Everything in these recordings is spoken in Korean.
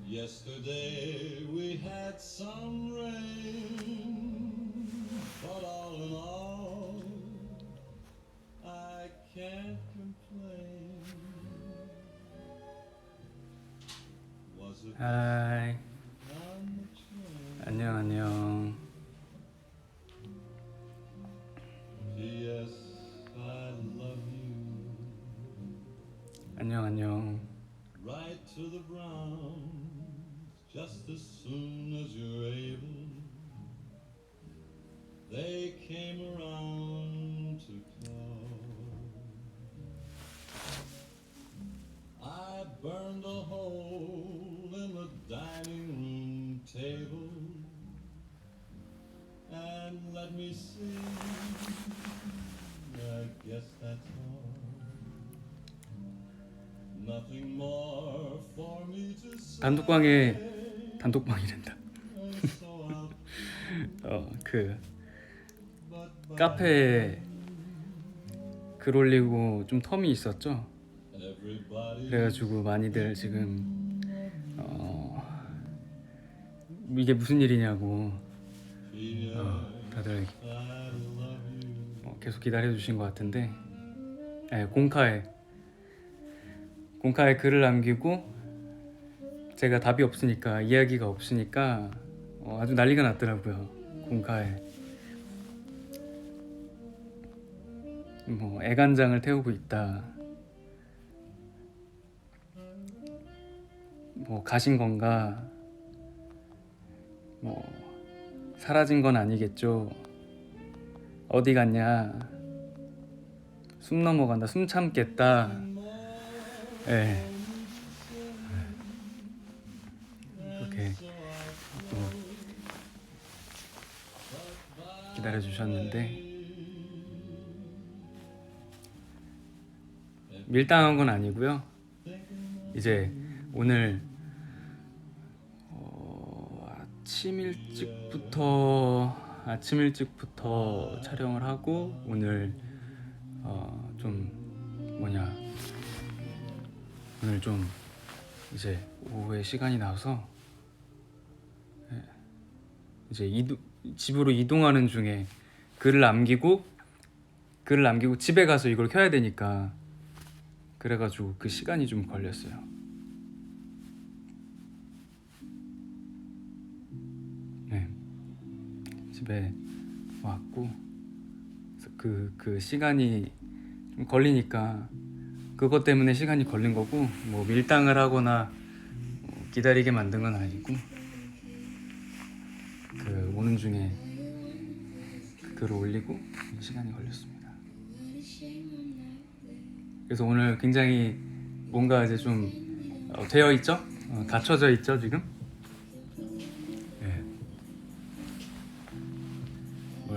Yesterday we had some rain, but all in all, I can't complain. Was it 하이, on the train? 안녕. P.S. I love you. 안녕. Right to the ground, just as soon as you're able. They came around to call. I burned a hole in the dining room table, and let me see, I guess that's all. Nothing more for me to say. 단톡방이란다. So I'll 그 but 카페에 글 올리고 좀 텀이 있었죠. everybody 그래가지고 많이들 지금 이게 무슨 일이냐고 다들 I love you. 계속 기다려주신 것 같은데, 공카에 글을 남기고 제가 답이 없으니까, 이야기가 없으니까 아주 난리가 났더라고요. 공카에 뭐 애간장을 태우고 있다, 뭐 가신 건가, 뭐 사라진 건 아니겠죠, 어디 갔냐, 숨 넘어간다, 숨 참겠다. 이렇게 또 기다려주셨는데, 밀당한 건 아니고요. 이제 오늘 아침 일찍부터 촬영을 하고, 오늘 오늘 좀 이제 오후에 시간이 나서 이제 집으로 이동하는 중에 글을 남기고 집에 가서 이걸 켜야 되니까, 그래가지고 그 시간이 좀 걸렸어요. 집에 왔고, 그 시간이 좀 걸리니까 그것 때문에 시간이 걸린 거고, 뭐 밀당을 하거나 기다리게 만든 건 아니고, 그 오는 중에 그 글을 올리고 시간이 걸렸습니다. 그래서 오늘 굉장히 뭔가 이제 좀 되어 있죠? 갖춰져 있죠 지금?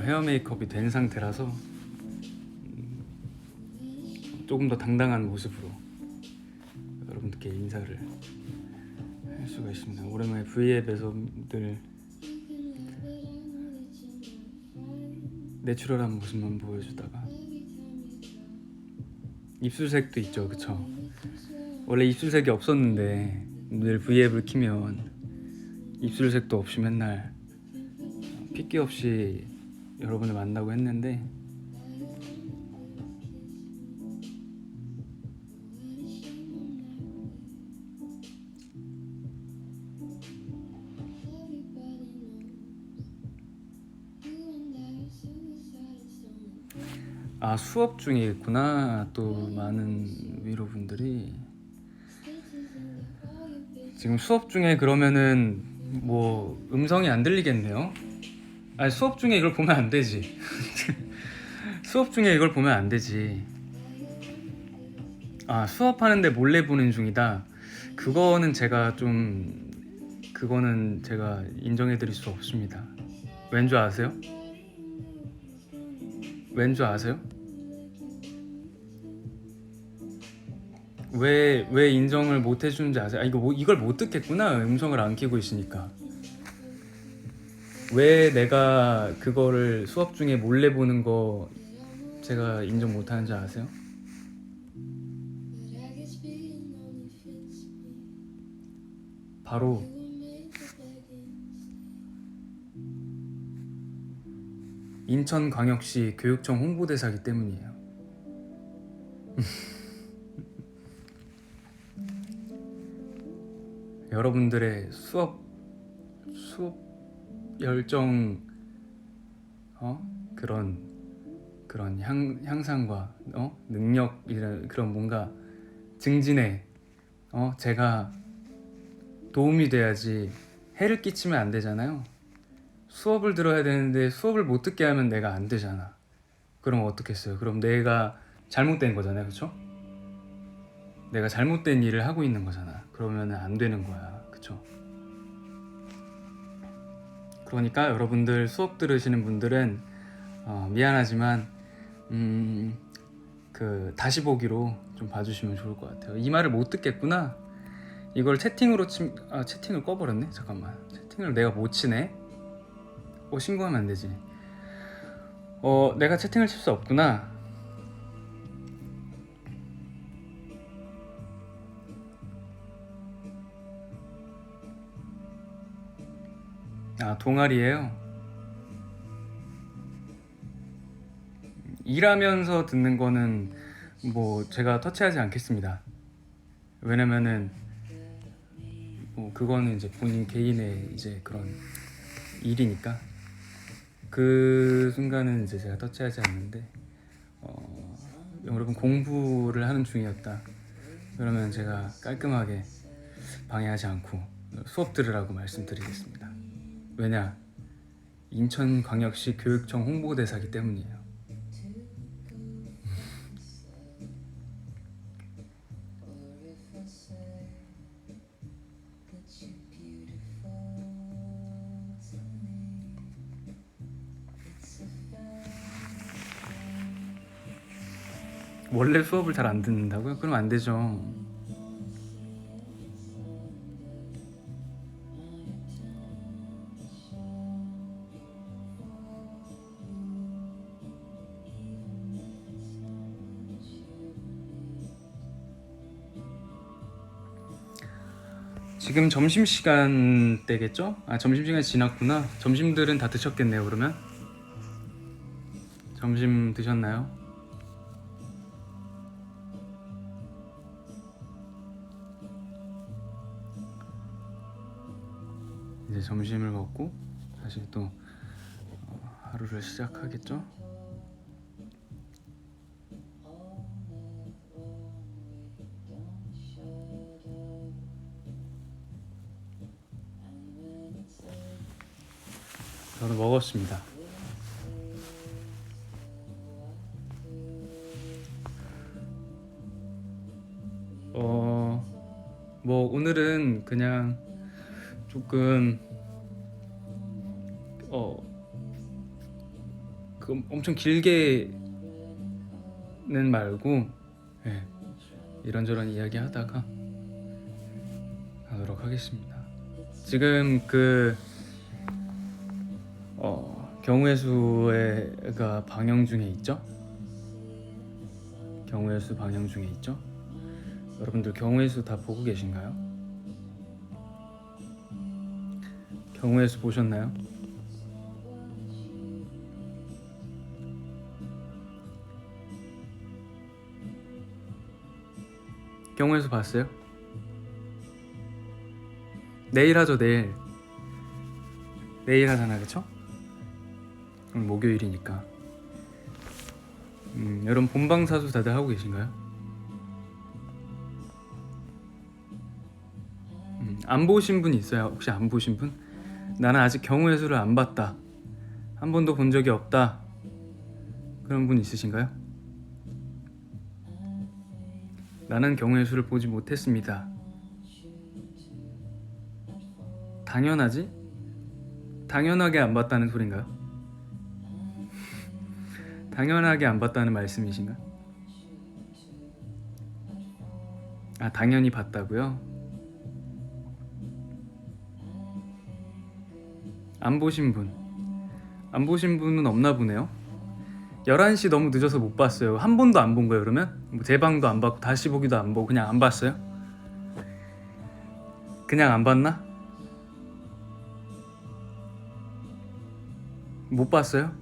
헤어 메이크업이 된 상태라서 조금 더 당당한 모습으로 여러분들께 인사를 할 수가 있습니다. 오랜만에 V앱에서 늘 내추럴한 모습만 보여주다가, 입술색도 있죠, 그쵸? 원래 입술색이 없었는데 늘 V앱을 키면 입술색도 없이 맨날 핏기 없이 여러분을 만나고 했는데, 수업 중에 있구나. 또 많은 위로분들이 지금 수업 중에, 그러면은 뭐 음성이 안 들리겠네요. 아니, 수업 중에 이걸 보면 안 되지. 수업 중에 이걸 보면 안 되지. 수업하는데 몰래 보는 중이다. 그거는 제가 인정해드릴 수 없습니다. 왠 줄 아세요? 왜 인정을 못 해주는지 아세요? 이걸 못 듣겠구나. 음성을 안 켜고 있으니까. 왜 내가 그거를 수업 중에 몰래 보는 거 제가 인정 못 하는지 아세요? 바로 인천광역시 교육청 홍보대사기 때문이에요. 여러분들의 수업 열정, 그런 향상과 능력, 이런 그런 뭔가 증진에 제가 도움이 돼야지. 해를 끼치면 안 되잖아요. 수업을 들어야 되는데 수업을 못 듣게 하면 내가 안 되잖아. 그럼 어떻겠어요? 그럼 내가 잘못된 거잖아요, 그렇죠? 내가 잘못된 일을 하고 있는 거잖아. 그러면 안 되는 거야, 그렇죠? 그러니까 여러분들 수업 들으시는 분들은 미안하지만 그 다시 보기로 좀 봐주시면 좋을 것 같아요. 이 말을 못 듣겠구나. 이걸 채팅으로 채팅을 꺼버렸네. 잠깐만, 채팅을 내가 못 치네. 신고하면 안 되지. 내가 채팅을 칠 수 없구나. 동아리예요. 일하면서 듣는 거는 뭐 제가 터치하지 않겠습니다. 왜냐면은 그거는 이제 본인 개인의 이제 그런 일이니까 그 순간은 이제 제가 터치하지 않는데, 여러분 공부를 하는 중이었다 그러면 제가 깔끔하게 방해하지 않고 수업 들으라고 말씀드리겠습니다. 왜냐? 인천광역시 교육청 홍보대사기 때문이에요. 원래 수업을 잘 안 듣는다고요? 그럼 안 되죠. 지금 점심시간 때겠죠? 점심시간이 지났구나. 점심들은 다 드셨겠네요. 그러면 점심 드셨나요? 이제 점심을 먹고 다시 또 하루를 시작하겠죠? 저는 먹었습니다. 뭐 오늘은 그냥 조금 엄청 길게는 말고 이런저런 이야기 하다가 가도록 하겠습니다. 지금 경우의 수가 방영 중에 있죠? 경우의 수 방영 중에 있죠? 여러분들 경우의 수 다 보고 계신가요? 경우의 수 보셨나요? 경우의 수 봤어요? 내일 하죠. 내일 하잖아, 그쵸? 목요일이니까. 여러분 본방사수 다들 하고 계신가요? 안 보신 분 있어요? 혹시 안 보신 분? 나는 아직 경우의 수를 안 봤다, 한 번도 본 적이 없다, 그런 분 있으신가요? 나는 경우의 수를 보지 못했습니다. 당연하지? 당연하게 안 봤다는 소린가요? 당연하게 안 봤다는 말씀이신가? 당연히 봤다고요? 안 보신 분은 없나 보네요. 11시 너무 늦어서 못 봤어요. 한 번도 안 본 거예요? 그러면 제 방도 안 봤고 다시 보기도 안 보고 그냥 안 봤어요? 그냥 안 봤나? 못 봤어요?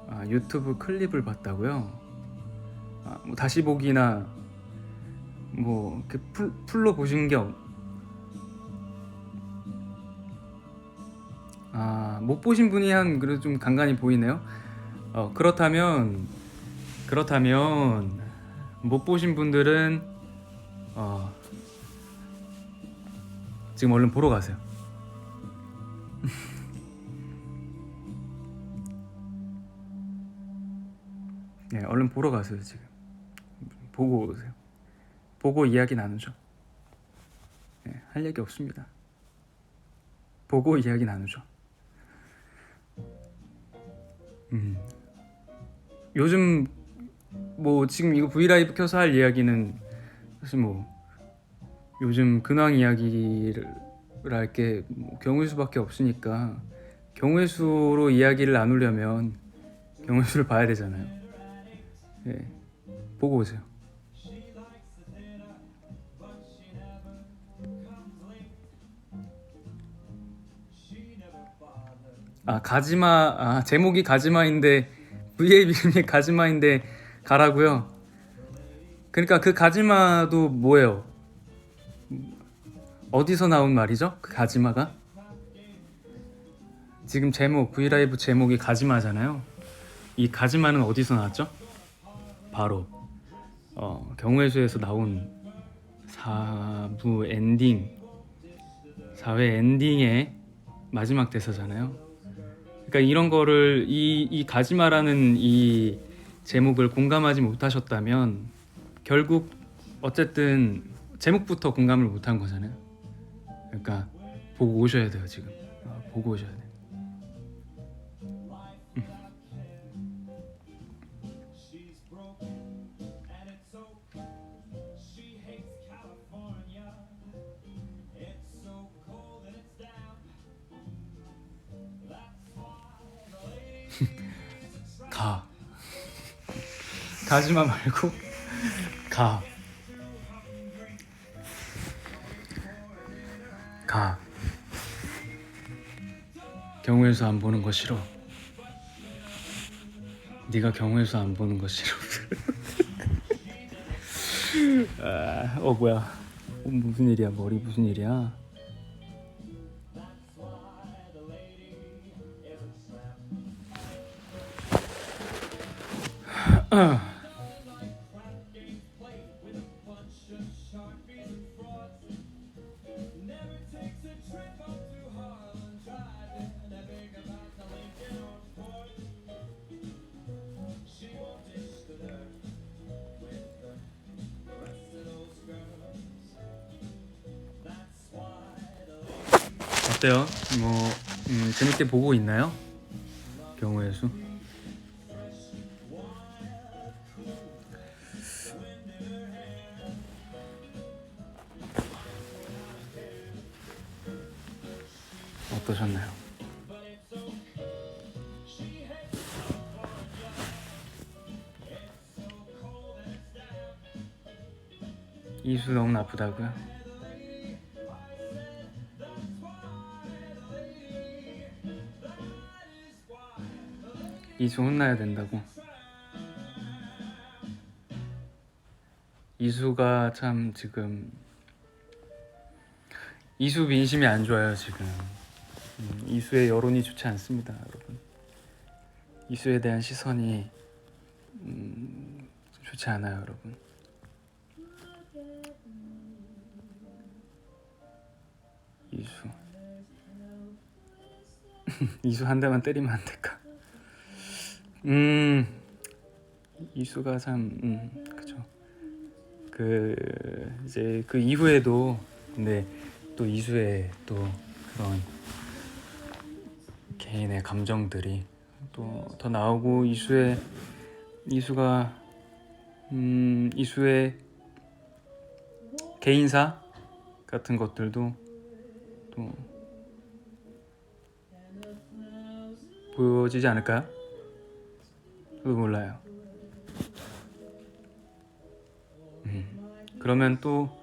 아, 유튜브 클립을 봤다고요? 아, 뭐 다시 보기나 뭐 그 풀로 보신 게 아, 못 보신 분이 한 그래도 좀 간간히 보이네요. 그렇다면 못 보신 분들은 지금 얼른 보러 가세요. 네, 얼른 보러 가세요. 지금 보고 오세요. 보고 이야기 나누죠. 네, 할 얘기 없습니다. 보고 이야기 나누죠. 요즘 뭐 지금 이거 브이라이브 켜서 할 이야기는 사실 뭐 요즘 근황 이야기를 할 게 뭐 경우의 수밖에 없으니까 경우의 수로 이야기를 나누려면 경우의 수를 봐야 되잖아요. 예, 보고 오세요. 아, 가지마. 아, 제목이 가지마인데 VA 이름이 가지마인데 가라고요. 그러니까 그 가지마도 뭐예요? 어디서 나온 말이죠? 그 가지마가? 지금 제목 브이라이브 제목이 가지마잖아요. 이 가지마는 어디서 나왔죠? 바로 경우의 수에서 나온 4부 엔딩 4회 엔딩의 마지막 대사잖아요. 그러니까 이런 거를 이 가지마라는 이 제목을 공감하지 못하셨다면 결국 어쨌든 제목부터 공감을 못한 거잖아요. 그러니까 보고 오셔야 돼요. 지금 보고 오셔야 돼요. 가. 가지마 말고 가. 가. 경우의 수 안 보는 거 싫어. 네가 경우의 수 안 보는 거 싫어. 뭐야? 무슨 일이야? 머리 무슨 일이야? 어때요? 뭐 재밌게 보고 있나요? 경우의 수? 어떠셨나요? 이수 너무 나쁘다고요? 이수 혼나야 된다고? 이수가 참 지금 이수 민심이 안 좋아요 지금. 이수의 여론이 좋지 않습니다 여러분. 이수에 대한 시선이 좋지 않아요 여러분. 이수 이수 한 대만 때리면 안 될까? 이수가 참 그죠. 그 이제 그 이후에도 근데 또 이수의 또 그런 개인의 감정들이 또 더 나오고 이수가 이수의 개인사 같은 것들도 또 보여지지 않을까요? 저도 몰라요. 그러면 또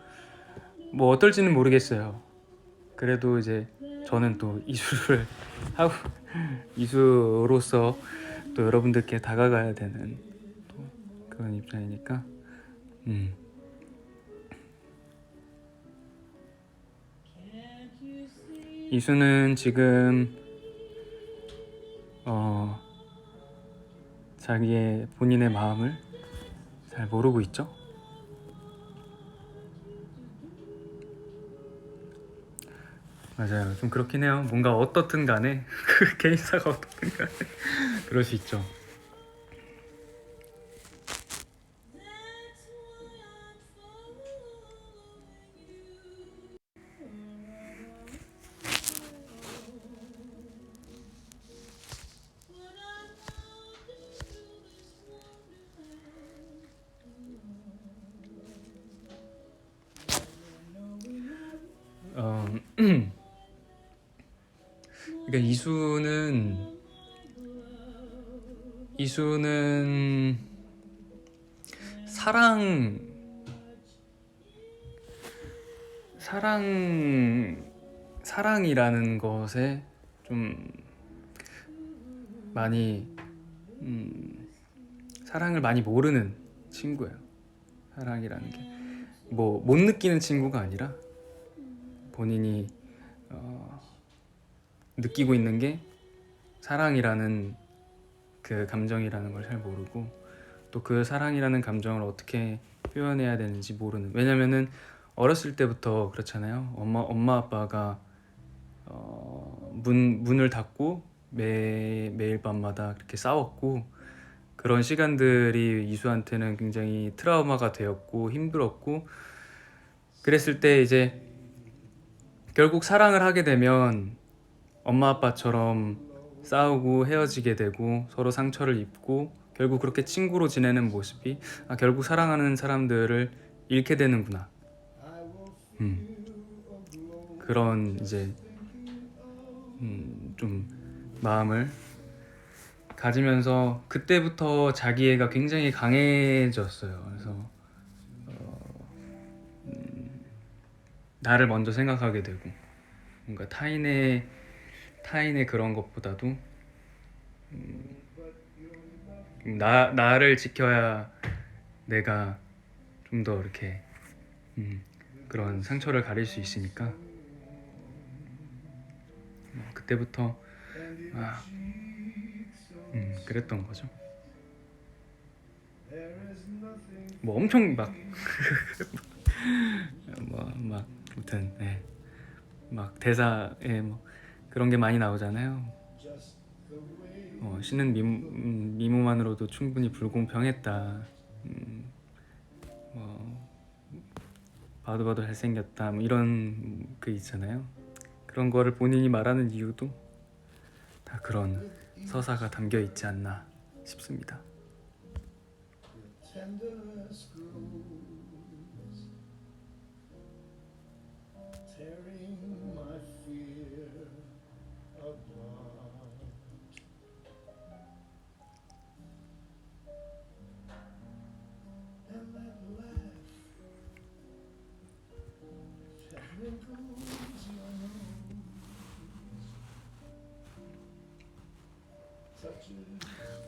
뭐 어떨지는 모르겠어요. 그래도 이제 저는 또 이수를 하고 이수로서 또 여러분들께 다가가야 되는 또 그런 입장이니까 이수는 지금 자기의 본인의 마음을 잘 모르고 있죠. 맞아요. 좀 그렇긴 해요. 뭔가 어떻든 간에 그 개인사가 어떻든 간에 그럴 수 있죠. 그러니까 이수는 사랑이라는 것에 좀 많이 사랑을 많이 모르는 친구예요. 사랑이라는 게 뭐 못 느끼는 친구가 아니라 본인이 느끼고 있는 게 사랑이라는 그 감정이라는 걸 잘 모르고 또 그 사랑이라는 감정을 어떻게 표현해야 되는지 모르는. 왜냐면은 어렸을 때부터 그렇잖아요. 엄마 아빠가 문을 닫고 매일 밤마다 그렇게 싸웠고 그런 시간들이 이수한테는 굉장히 트라우마가 되었고 힘들었고 그랬을 때 이제 결국 사랑을 하게 되면 엄마 아빠처럼 싸우고 헤어지게 되고 서로 상처를 입고 결국 그렇게 친구로 지내는 모습이 결국 사랑하는 사람들을 잃게 되는구나. 그런 이제 좀 마음을 가지면서 그때부터 자기애가 굉장히 강해졌어요. 그래서 나를 먼저 생각하게 되고 뭔가 타인의 그런 것보다도 나를 지켜야 내가 좀 더 이렇게 그런 상처를 가릴 수 있으니까 그때부터 그랬던 거죠. 뭐 엄청 막 아무튼 막 대사에 뭐 그런 게 많이 나오잖아요. 신은 미모만으로도 충분히 불공평했다. 봐도 잘생겼다. 뭐 이런 그 있잖아요. 그런 거를 본인이 말하는 이유도 다 그런 서사가 담겨 있지 않나 싶습니다.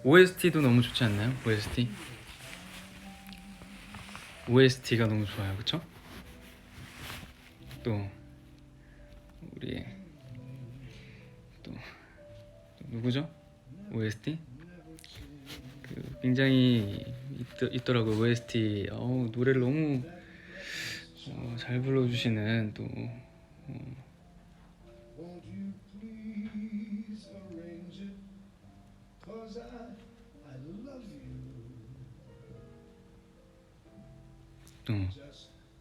OST도 너무 좋지 않나요? OST가 너무 좋아요, 그쵸? 또 우리 또 누구죠? OST? 그 굉장히 있더라고요. OST 노래를 너무 잘 불러주시는 또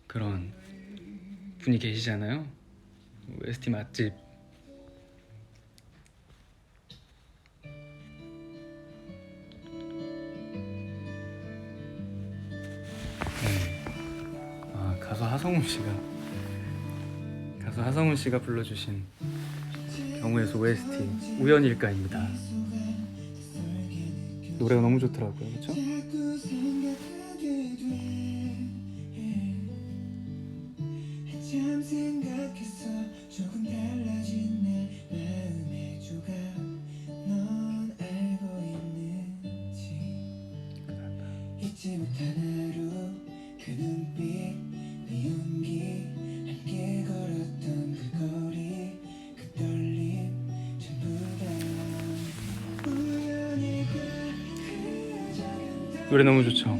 그런 분이 계시잖아요. OST 맛집. 가수 하성운 씨가 불러주신 경우의 수 OST 우연일까입니다. 노래가 너무 좋더라고요, 그렇죠? 노래 너무 좋죠.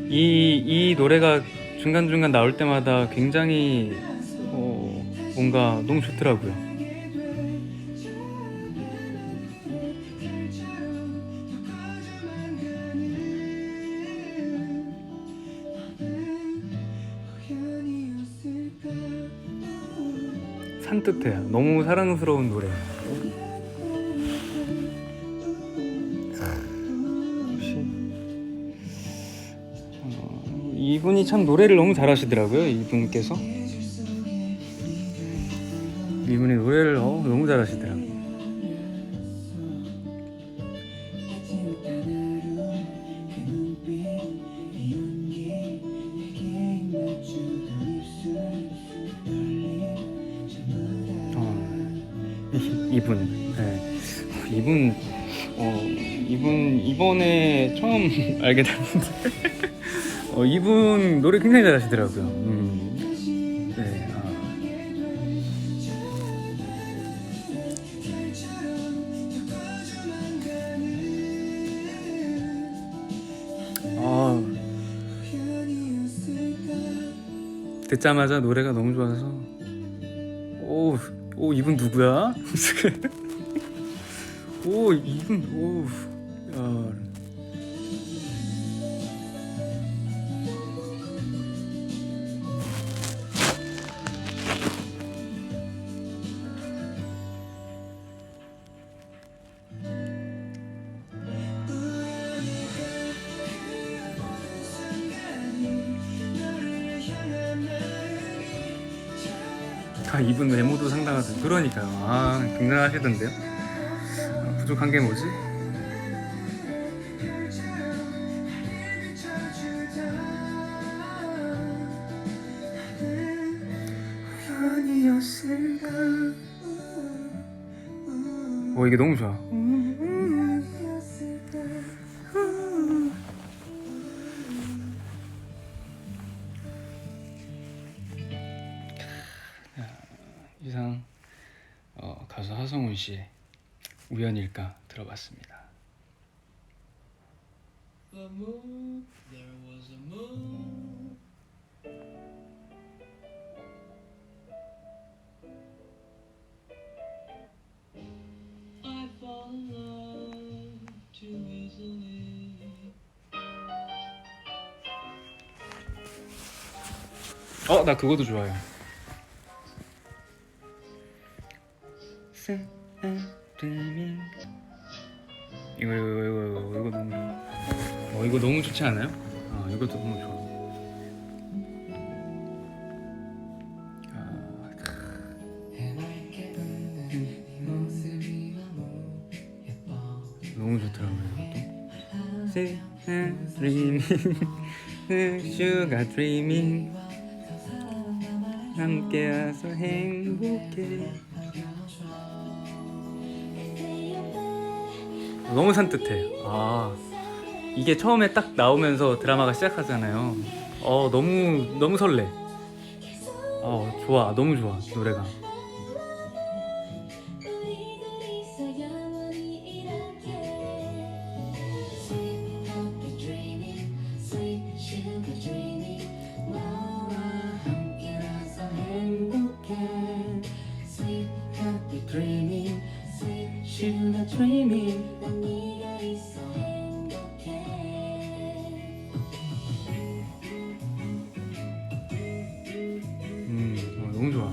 이 노래가 중간중간 나올 때마다 굉장히 뭔가 너무 좋더라고요. 산뜻해요. 너무 사랑스러운 노래. 이분이 참 노래를 너무 잘하시더라고요. 이분께서 이분이 노래를 너무 잘하시더라고요. 이분 이번에 처음 알게 됐는데 이분 노래 굉장히 잘하시더라고요. 네. 듣자마자 노래가 너무 좋아서 오 이분 누구야? 오 이분 야. 이분 외모도 상당하죠. 그러니까요. 굉장하시던데요. 부족한 게 뭐지? 이게 너무 좋아. 이상 가수 하성운 씨의 우연일까 들어봤습니다. The moon, there was a moon. I fall in love too easily. 나 그것도 좋아요. 이거 너무 이거 너무 좋지 않아요? 이것도 너무 좋아. 너무 좋더라고요. 슈가 드리밍 함께 와서 행복해. 너무 산뜻해. 이게 처음에 딱 나오면서 드라마가 시작하잖아요. 너무 설레. 좋아. 너무 좋아 노래가. 너무 좋아.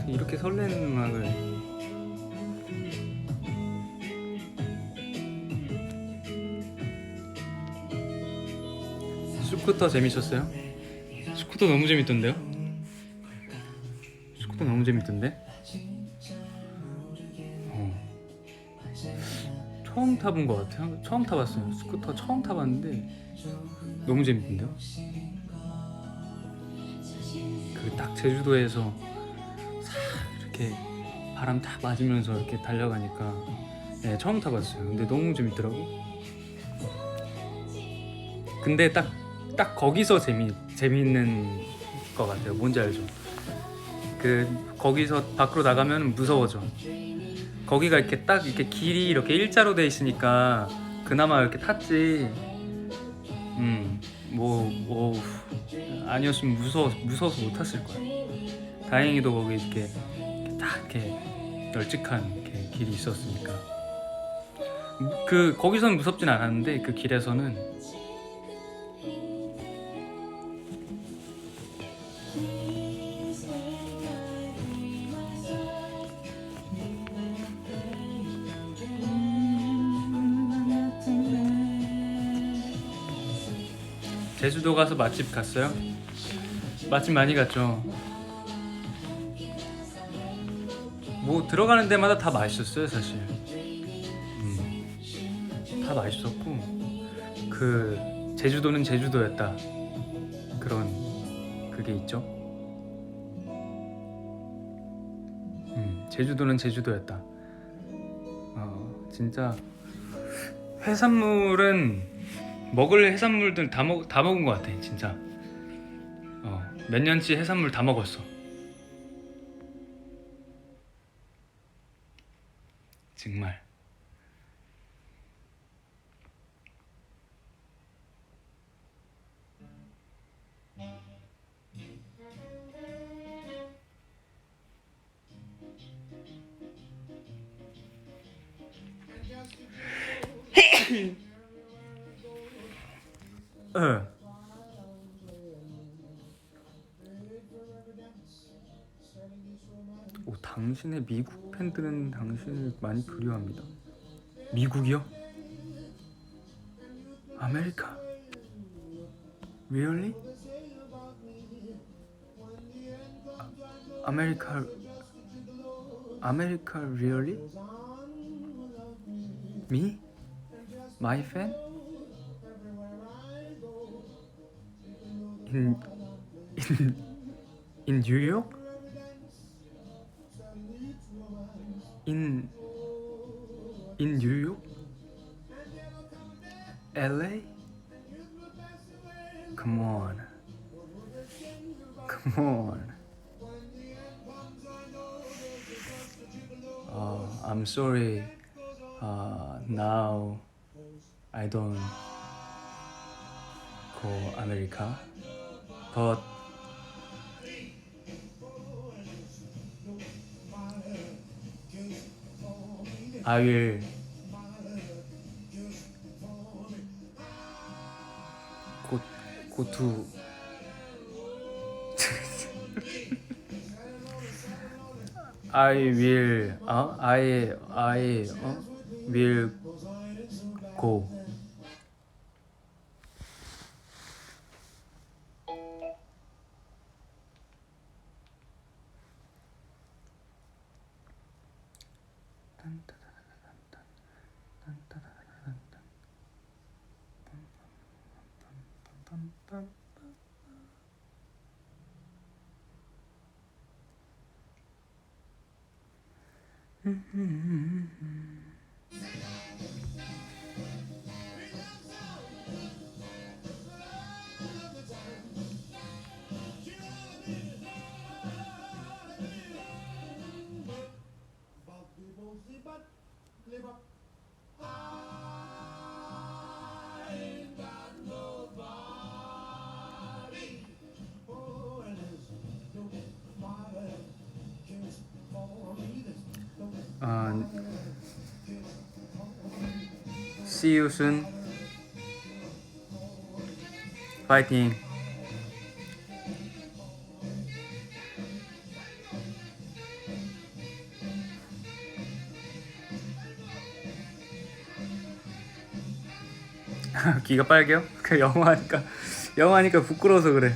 이렇게 설레는 음악을 스쿠터 재밌었어요? 스쿠터 너무 재밌던데요? 스쿠터 너무 재밌던데? 처음 타본 것 같아요. 처음 타봤어요. 스쿠터 처음 타봤는데 너무 재밌던데요? 딱 제주도에서 싹 이렇게 바람 딱 맞으면서 이렇게 달려가니까 처음 타봤어요. 근데 너무 재밌더라고. 근데 딱 거기서 재밌는 것 같아요. 뭔지 알죠? 거기서 밖으로 나가면 무서워져. 거기가 이렇게 딱 이렇게 길이 이렇게 일자로 돼 있으니까 그나마 이렇게 탔지. 뭐 아니었으면 무서워서 못 탔을 거야. 다행히도 거기 이렇게 딱 이렇게 널찍한 이렇게 길이 있었으니까. 그 거기서는 무섭진 않았는데 그 길에서는 제주도 가서 맛집 갔어요? 맛집 많이 갔죠. 뭐 들어가는 데마다 다 맛있었어요 사실. 다 맛있었고 그 제주도는 제주도였다 그런 그게 있죠. 제주도는 제주도였다. 진짜 해산물은 먹을 해산물들 다 먹은 것 같아 진짜. 몇 년치 해산물 다 먹었어 정말. 당신의 미국 팬들은 당신을 많이 그리워합니다. 미국이요? 아메리카? Really? 아메리카 really? Me? My fan? In New York? In New York? LA? Come on. I'm sorry. Now I don't go America, but I will go to I will go. See you soon. Fighting. 귀가 빨개요? 그 영어하니까 부끄러워서 그래.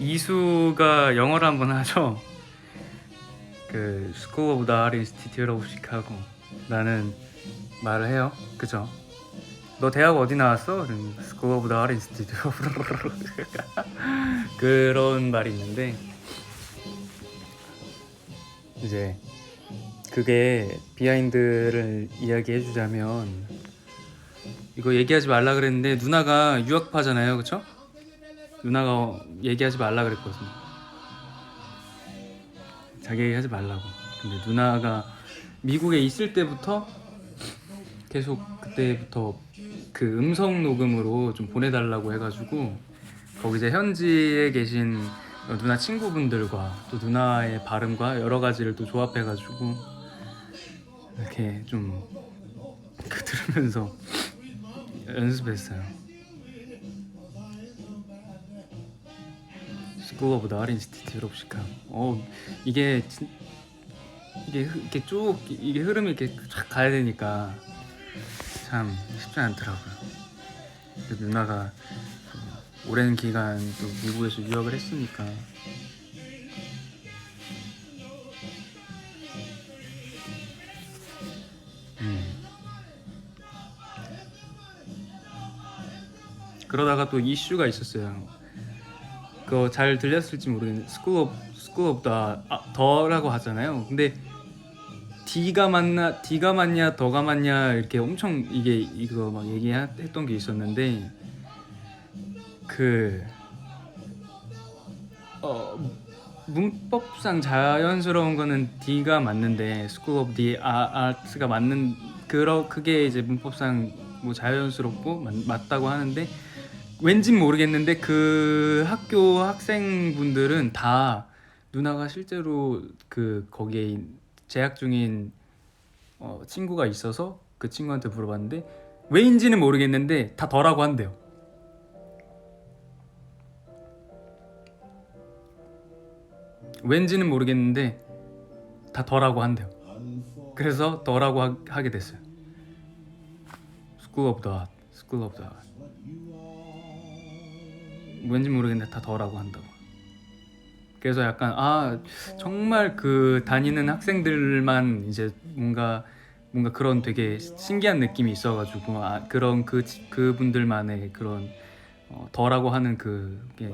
이수가 영어를 한번 하죠. 그 School of the Art Institute of Chicago 라는 말을 해요. 그죠? 너 대학 어디 나왔어? School of the Art Institute of 그런 말이 있는데 이제 그게 비하인드를 이야기해주자면 이거 얘기하지 말라 그랬는데 누나가 유학파잖아요, 그쵸? 누나가 얘기하지 말라 그랬거든요. 자기 얘기하지 말라고. 근데 누나가 미국에 있을 때부터 계속 그때부터 그 음성 녹음으로 좀 보내달라고 해가지고 거기 이제 현지에 계신 누나 친구분들과 또 누나의 발음과 여러 가지를 또 조합해가지고 이렇게 좀 들으면서 연습했어요. School of the Art Institute of Chicago. 이게 이렇게 쭉 이게 흐름이 이렇게 쫙 가야 되니까 참 쉽지 않더라고요. 누나가 오랜 기간 또 미국에서 유학을 했으니까 그러다가 또 이슈가 있었어요. 그거 잘 들렸을지 모르겠는데 School of 더라고 하잖아요. 근데 D가 맞냐 더가 맞냐 이렇게 엄청 이거 막 얘기했던 게 있었는데 문법상 자연스러운 거는 D가 맞는데 School of the Arts가 맞는 그게 이제 문법상 뭐 자연스럽고 맞다고 하는데 왠진 모르겠는데 그 학교 학생분들은 다 누나가 실제로 거기에 재학 중인 친구가 있어서 그 친구한테 물어봤는데 왜인지는 모르겠는데 다 더라고 한대요. 왠지는 모르겠는데 다 더라고 한대요. 그래서 더라고 하게 됐어요. School of the Art. 왠지 모르겠는데 다 더라고 한다고. 그래서 약간 정말 그 다니는 학생들만 이제 뭔가 그런 되게 신기한 느낌이 있어가지고 그런 그분들만의 그런 더라고 하는 그게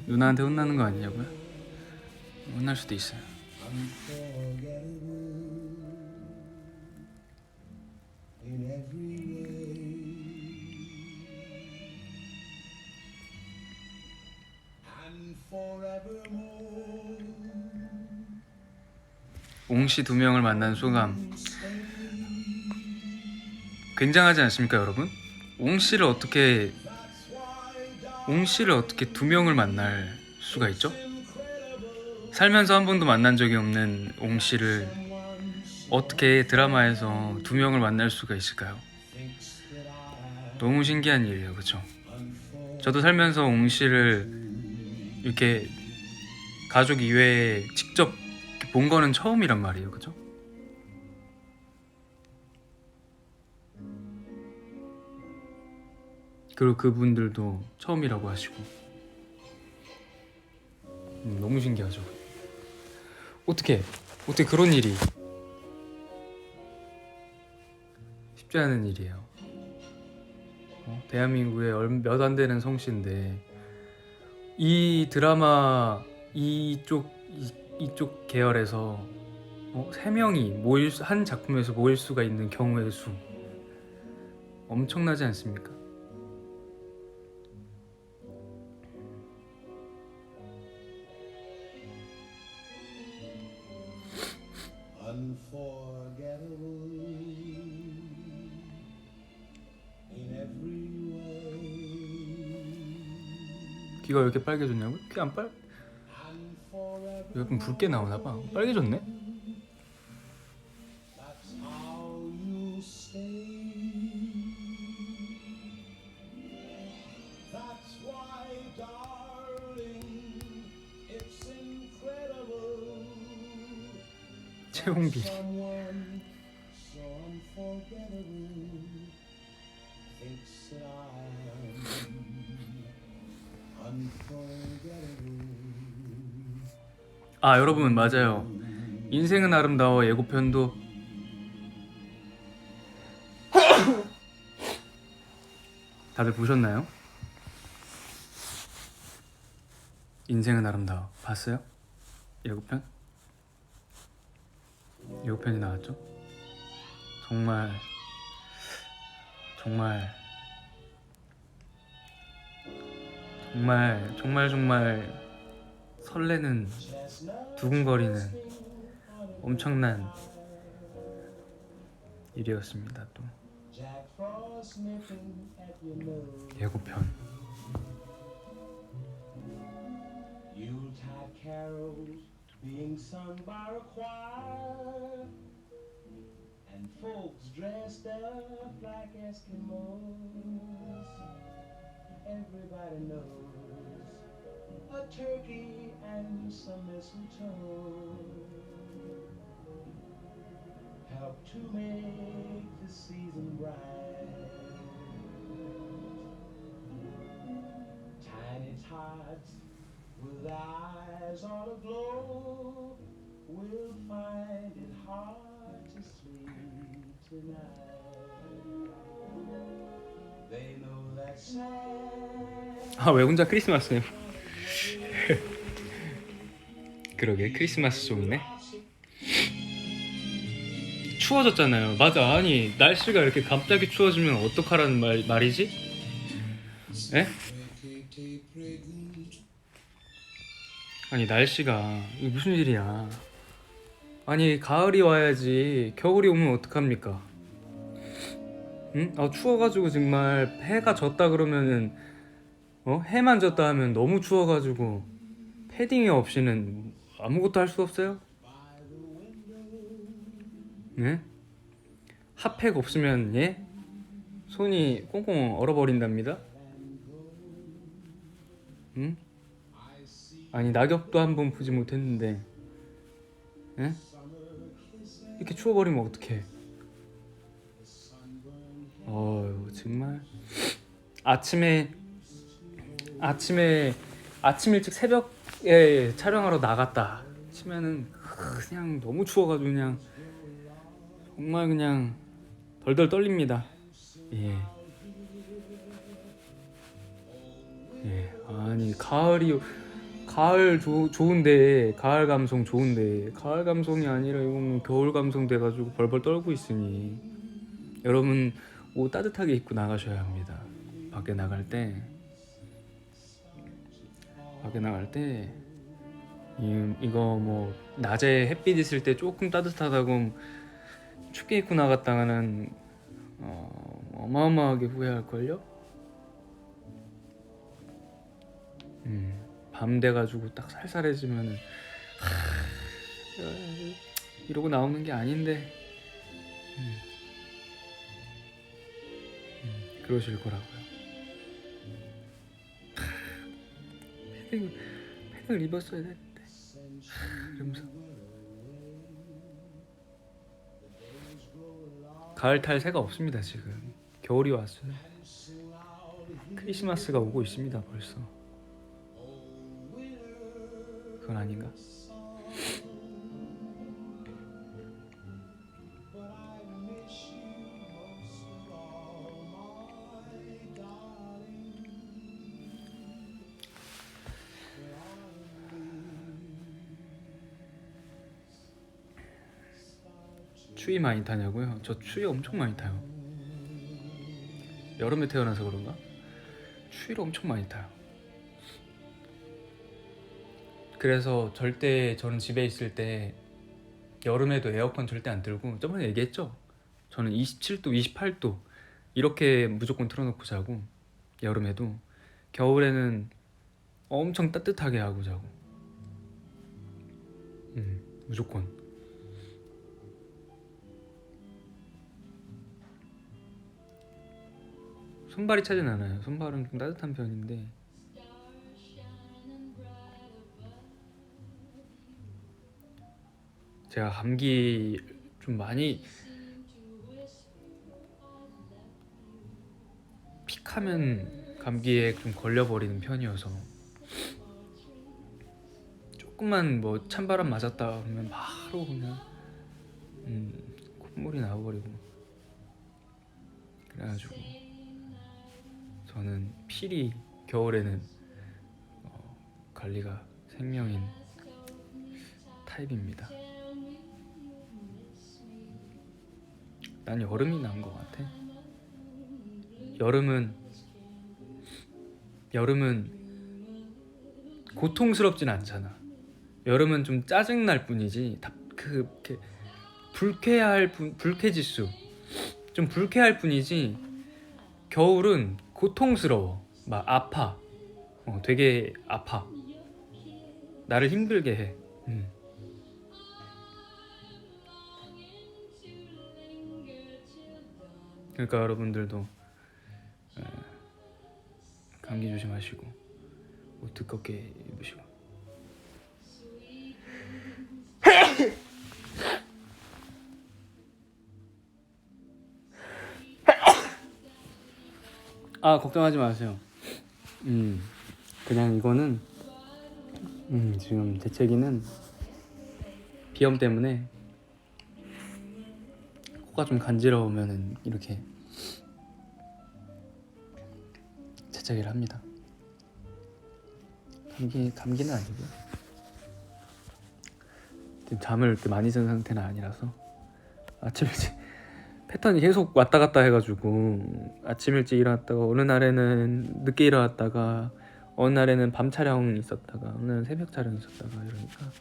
누나한테 혼나는 거 아니냐고요? 혼날 수도 있어요. 옹씨 2명을 만난 소감 굉장하지 않습니까, 여러분? 옹씨를 어떻게 2명을 만날 수가 있죠? 살면서 한 번도 만난 적이 없는 옹씨를 어떻게 드라마에서 2명을 만날 수가 있을까요? 너무 신기한 일이에요, 그쵸? 저도 살면서 옹씨를 이렇게 가족 이외에 직접 본 거는 처음이란 말이에요, 그쵸? 그리고 그분들도 처음이라고 하시고 너무 신기하죠. 어떻게 그런 일이 쉽지 않은 일이에요. 대한민국의 몇 안 되는 성씨인데 이 드라마 이쪽 계열에서 3명이 한 작품에서 모일 수가 있는 경우의 수 엄청나지 않습니까? 귀가 왜 이렇게 빨개졌냐고? 귀 안 빨? 약간 붉게 나오나봐. 빨개졌네? 채용비. 여러분 맞아요. 인생은 아름다워 예고편도 다들 보셨나요? 인생은 아름다워 봤어요? 예고편? 예고편이 나왔죠? 정말 정말 정말 정말 정말 설레는 두근거리는 엄청난 일이었습니다. 또 예고편 Yuletide carols being sung by a choir, and folks dressed up like Eskimos. Everybody knows a turkey and some mistletoe help to make the season bright. Tiny tots with eyes all aglow will find it hard to sleep tonight. They know that Santa 아 왜 혼자 크리스마스예요? 그러게 크리스마스 송이네. 추워졌잖아요. 맞아. 아니 날씨가 이렇게 갑자기 추워지면 어떡하라는 말이지? 에? 아니 날씨가 이게 무슨 일이야? 아니 가을이 와야지 겨울이 오면 어떡합니까? 응? 추워가지고 정말 해가 졌다 그러면은 해만 졌다 하면 너무 추워가지고 패딩이 없이는 아무것도 할 수 없어요? 네? 핫팩 없으면 예? 손이 꽁꽁 얼어버린답니다. 응? 아니 낙엽도 한 번 보지 못했는데 예? 이렇게 추워버리면 어떡해. 정말 아침 일찍 새벽에 촬영하러 나갔다 치면은 그냥 너무 추워가지고 그냥 정말 그냥 덜덜 떨립니다. 예. 아니 좋은데 가을 감성 좋은데 가을 감성이 아니라 이거는 겨울 감성 돼가지고 벌벌 떨고 있으니 여러분 옷 따뜻하게 입고 나가셔야 합니다. 밖에 나갈 때 이거 뭐 낮에 햇빛 있을 때 조금 따뜻하다고 춥게 입고 나갔다가는 어마어마하게 후회할걸요? 밤 돼가지고 딱 쌀쌀해지면은 이러고 나오는 게 아닌데 그러실 거라고요. 패딩을 입었어야 됐는데 이러면서 가을 탈 새가 없습니다. 지금 겨울이 왔어요. 크리스마스가 오고 있습니다. 벌써 그건 아닌가? 추위 많이 타냐고요? 저 추위 엄청 많이 타요. 여름에 태어나서 그런가? 추위를 엄청 많이 타요. 그래서 절대 저는 집에 있을 때 여름에도 에어컨 절대 안 틀고 저번에 얘기했죠? 저는 27도, 28도 이렇게 무조건 틀어놓고 자고 여름에도 겨울에는 엄청 따뜻하게 하고 자고 무조건. 손발이 차진 않아요. 손발은 좀 따뜻한 편인데 제가 감기 좀 많이 픽하면 감기에 좀 걸려버리는 편이어서 조금만 뭐 찬바람 맞았다 그러면 바로 그냥 콧물이 나와버리고 그래가지고 저는 필히 겨울에는 관리가 생명인 타입입니다. 난 여름이 나은 것 같아. 여름은 고통스럽진 않잖아. 여름은 좀 짜증날 뿐이지 이렇게 불쾌지수 좀 불쾌할 뿐이지, 겨울은 고통스러워. 막 아파. 되게 아파. 나를 힘들게 해. 그러니까 여러분들도 감기 조심하시고 옷 두껍게 입으시고. 걱정하지 마세요. 그냥 이거는 지금 재채기는 비염 때문에 코가 좀 간지러우면은 이렇게 재채기를 합니다. 감기는 아니고요. 지금 잠을 이렇게 많이 잔 상태는 아니라서 아침 일찍 패턴이 계속 왔다 갔다 해가지고 아침 일찍 일어났다가 어느 날에는 늦게 일어났다가 어느 날에는 밤 촬영 있었다가 어느 날은 새벽 촬영 있었다가 이러니까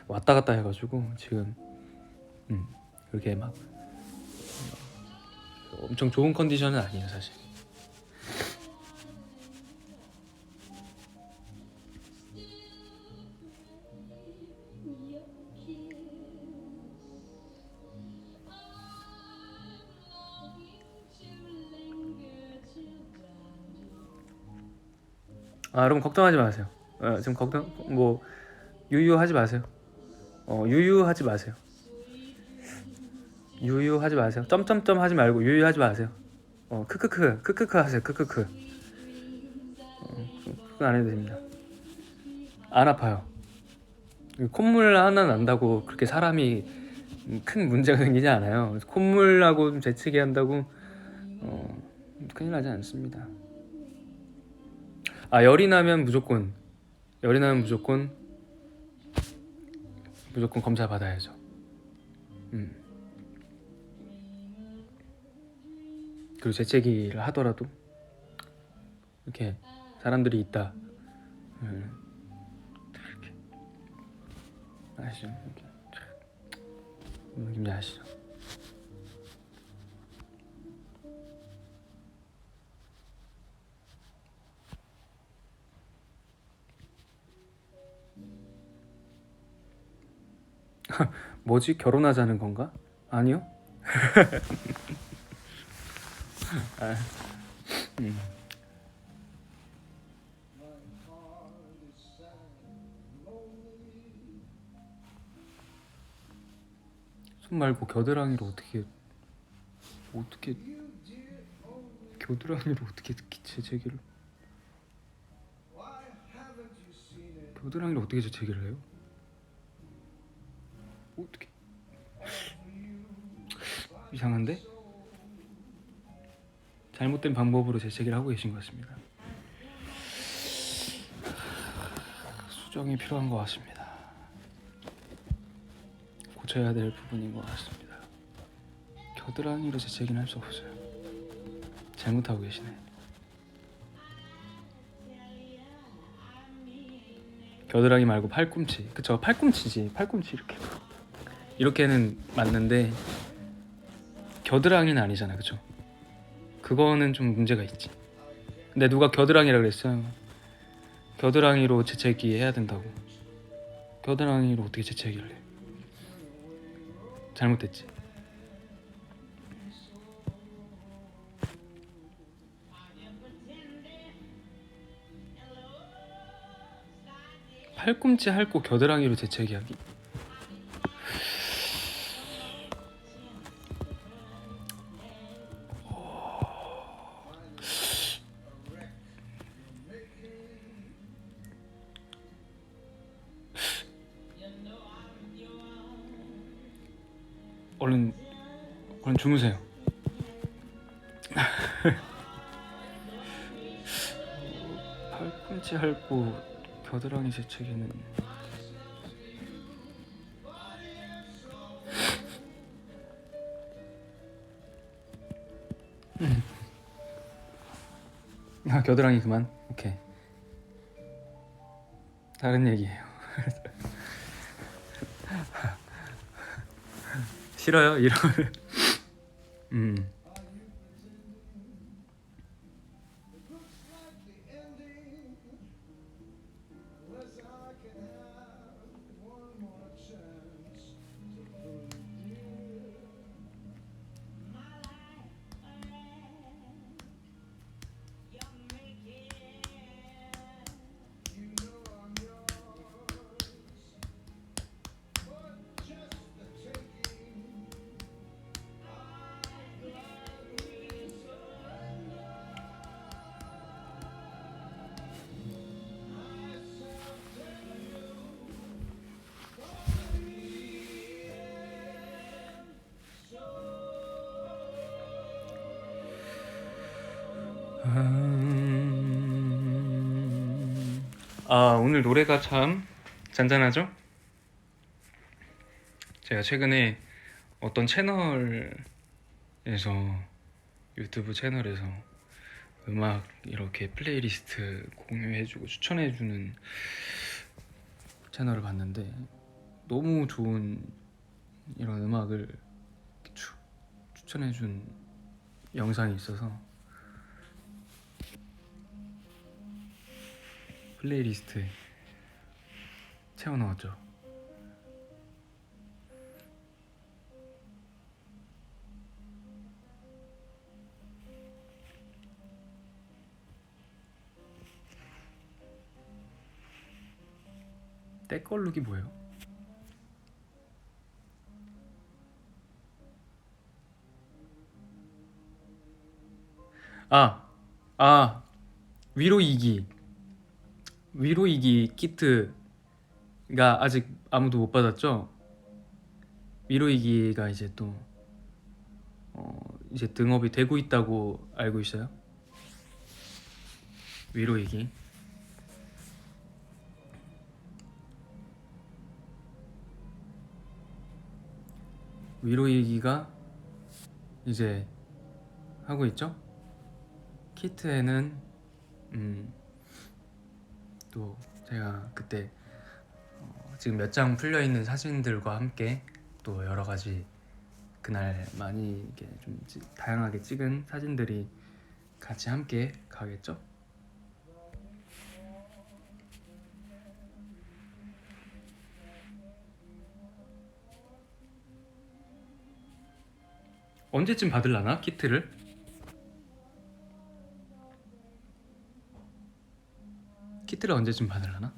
왔다 갔다 해가지고 지금 그렇게 막 엄청 좋은 컨디션은 아니에요 사실. 여러분 걱정하지 마세요. 지금 유유하지 마세요. 유유하지 마세요. 유유하지 마세요. 점점점 하지 말고 유유하지 마세요. 크크크 하세요. 크크크. 그거 안 해도 됩니다. 안 아파요. 콧물 하나 난다고 그렇게 사람이 큰 문제가 생기지 않아요. 콧물하고 재채기 한다고 큰일 나지 않습니다. 열이 나면 무조건 검사 받아야죠. 그리고 재채기를 하더라도 이렇게 사람들이 있다. 이렇게 아시죠? 이렇게 느낌이 아시죠? 뭐지? 결혼하자는 건가? 아니요? 손 말고 겨드랑이로 어떻게 재채기를 겨드랑이로 어떻게 재채기를 해요? 어떻게 이상한데? 잘못된 방법으로 재채기를 하고 계신 것 같습니다. 수정이 필요한 것 같습니다. 고쳐야 될 부분인 것 같습니다. 겨드랑이로 재채기는 할 수 없어요. 잘못하고 계시네. 겨드랑이 말고 팔꿈치. 그쵸, 팔꿈치지. 팔꿈치 이렇게는 맞는데 겨드랑이는 아니잖아, 그쵸? 그거는 좀 문제가 있지. 근데 누가 겨드랑이라 그랬어요. 겨드랑이로 재채기 해야 된다고. 겨드랑이로 어떻게 재채기를 해? 잘못됐지. 팔꿈치 핥고 겨드랑이로 재채기하기. 얼른 주무세요. 낚시할고 겨드랑이 재채기는 아, 겨드랑이 그만. 오케이. 다른 얘기예요. 싫어요 이런. 음. 아, 오늘 노래가 참 잔잔하죠? 제가 최근에 어떤 채널에서, 유튜브 채널에서 음악 이렇게 플레이리스트 공유해주고 추천해주는 채널을 봤는데 너무 좋은 이런 음악을 추천해준 영상이 있어서 플레이리스트에 채워넣었죠. 때걸룩이 뭐예요? 아, 위로이기 키트가 아직 아무도 못 받았죠? 위로이기가 이제 또 이제 등업이 되고 있다고 알고 있어요. 위로이기. 위로이기가 이제 하고 있죠? 키트에는 또 제가 그때 지금 몇 장 풀려 있는 사진들과 함께 또 여러 가지 그날 많이 이렇게 좀 다양하게 찍은 사진들이 같이 함께 가겠죠? 언제쯤 받을라나 키트를? 키트를 언제쯤 받을라나?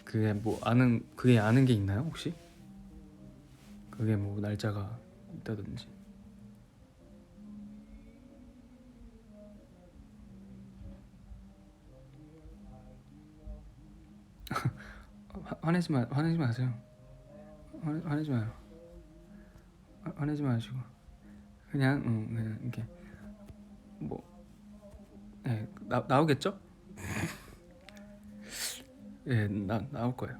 그게 뭐 아는 게 있나요 혹시? 그게 뭐 날짜가 있다든지. 화내지 마세요. 화내지 마요. 화내지 마시고 그냥 이렇게 뭐 나오겠죠? 예, 나올 거예요.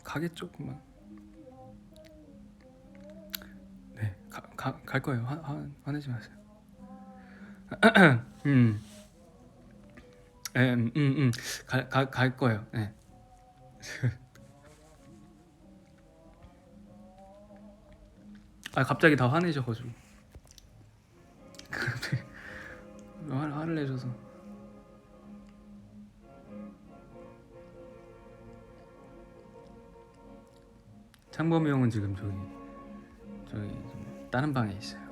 가겠죠, 그만. 네, 갈 거예요. 화내지 마세요. 갈 거예요. 네. 아, 갑자기 다 화내셔가지고. 화를 내셔서. 창범이 형은 지금 저기 다른 방에 있어요.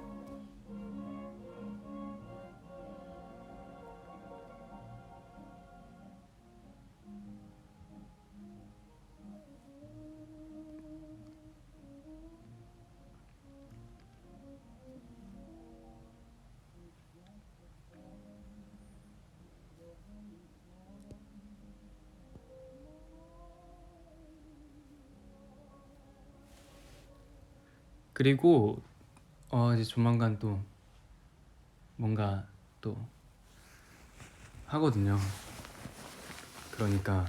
그리고 이제 조만간 또 뭔가 또 하거든요. 그러니까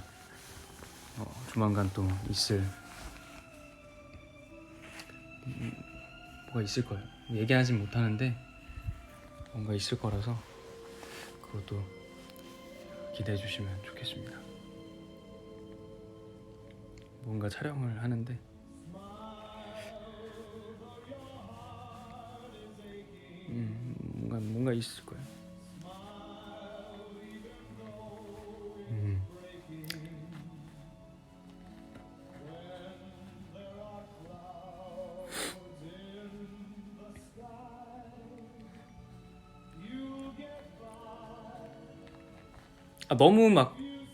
조만간 또 있을 뭐가 있을 거예요. 얘기하진 못하는데 뭔가 있을 거라서 그것도 기대해 주시면 좋겠습니다. 뭔가 촬영을 하는데 뭔가 있을 거예요.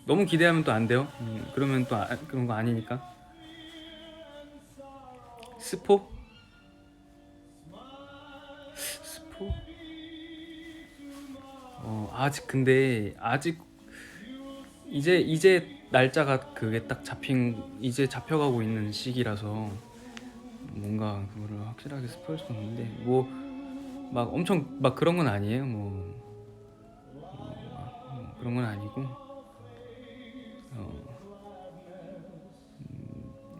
너무 기대하면 또 안 돼요. 그러면 또 그런 거 아니니까. 스포? 아직 이제 날짜가 그게 딱 이제 잡혀가고 있는 시기라서 뭔가 그거를 확실하게 스포할 수는 없는데 뭐 막 엄청 막 그런 건 아니에요. 그런 건 아니고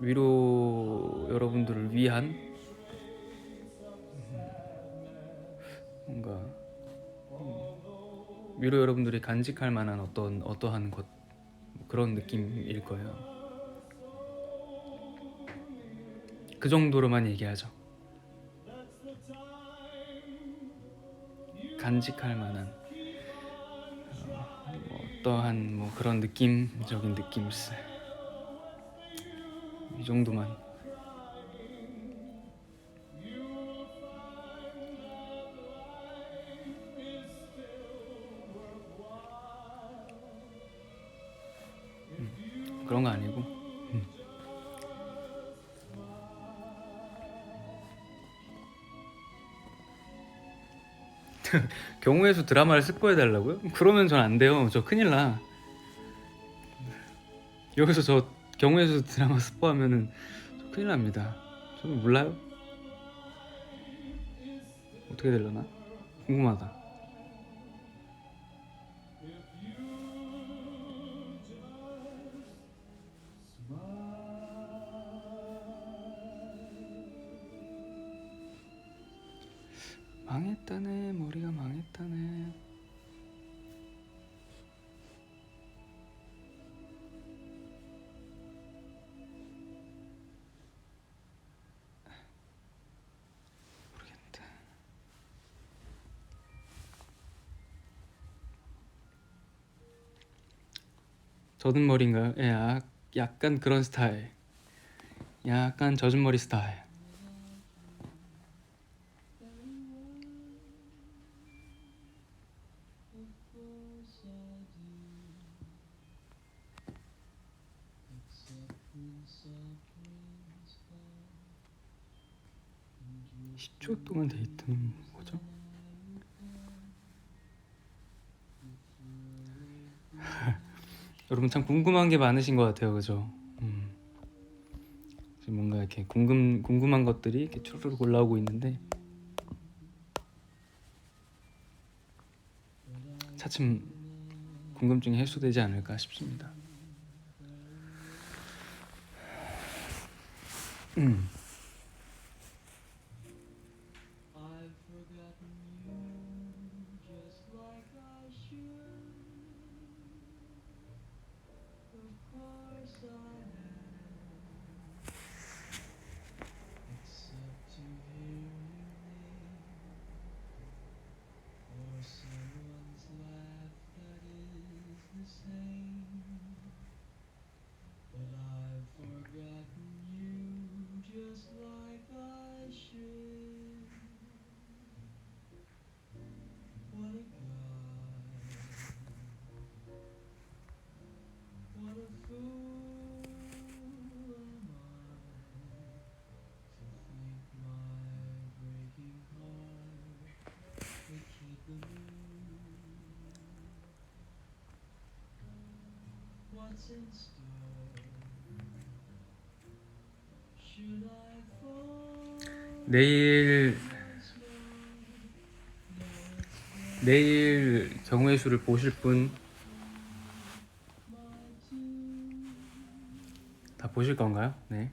위로 여러분들을 위한 뭔가 위로 여러분들이 간직할 만한 어떠한 것 그런 느낌일 거예요. 그 정도로만 얘기하죠. 간직할 만한 어떠한 그런 느낌적인 느낌스 이 정도만. 그런 거 아니고 경우의 수 드라마를 스포해달라고요? 그러면 전 안 돼요. 저 큰일 나. 여기서 저 경우의 수 드라마 스포하면은 저 큰일 납니다. 저는 몰라요. 어떻게 되려나? 궁금하다. 망했다네. 머리가 망했다네. 모르겠다. 젖은 머리인가요? 예, 약간 그런 스타일. 약간 젖은 머리 스타일. 초 동안 데이트는 뭐죠? 여러분 참 궁금한 게 많으신 것 같아요, 그죠? 지금 뭔가 이렇게 궁금한 것들이 이렇게 추르륵 올라오고 있는데 차츰 궁금증이 해소되지 않을까 싶습니다. 내일 경우의 수를 보실 분 다 보실 건가요? 네.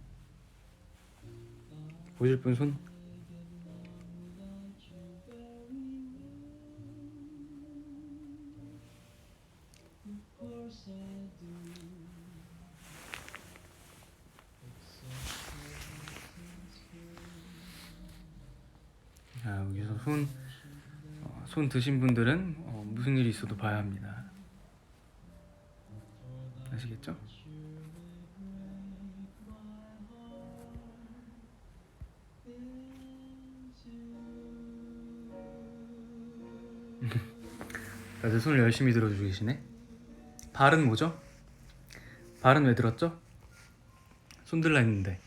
보실 분 손. 자, 여기서 손 드신 분들은 무슨 일이 있어도 봐야 합니다. 아시겠죠? 다들 손을 열심히 들어주고 계시네. 발은 뭐죠? 발은 왜 들었죠? 손 들라 했는데.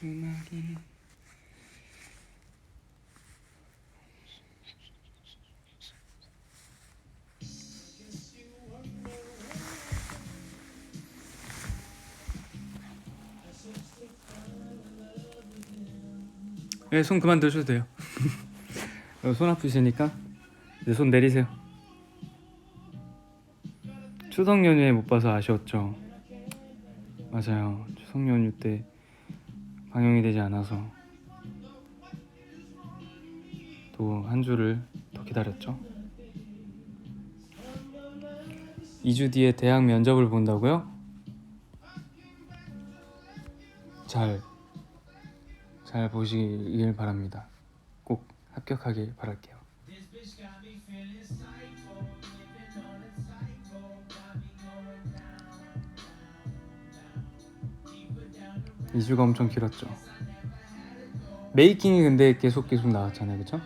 음악이 네, 손 그만 드셔도 돼요. 손 아프시니까 이제 손 내리세요. 추석 연휴에 못 봐서 아쉬웠죠. 맞아요. 추석 연휴 때 방영이 되지 않아서 또 한 주를 더 기다렸죠. 2주 뒤에 대학 면접을 본다고요? 잘 보시길 바랍니다. 꼭 합격하길 바랄게요. 2주가 엄청 길었죠. 메이킹이 근데 계속 나왔잖아요, 그쵸?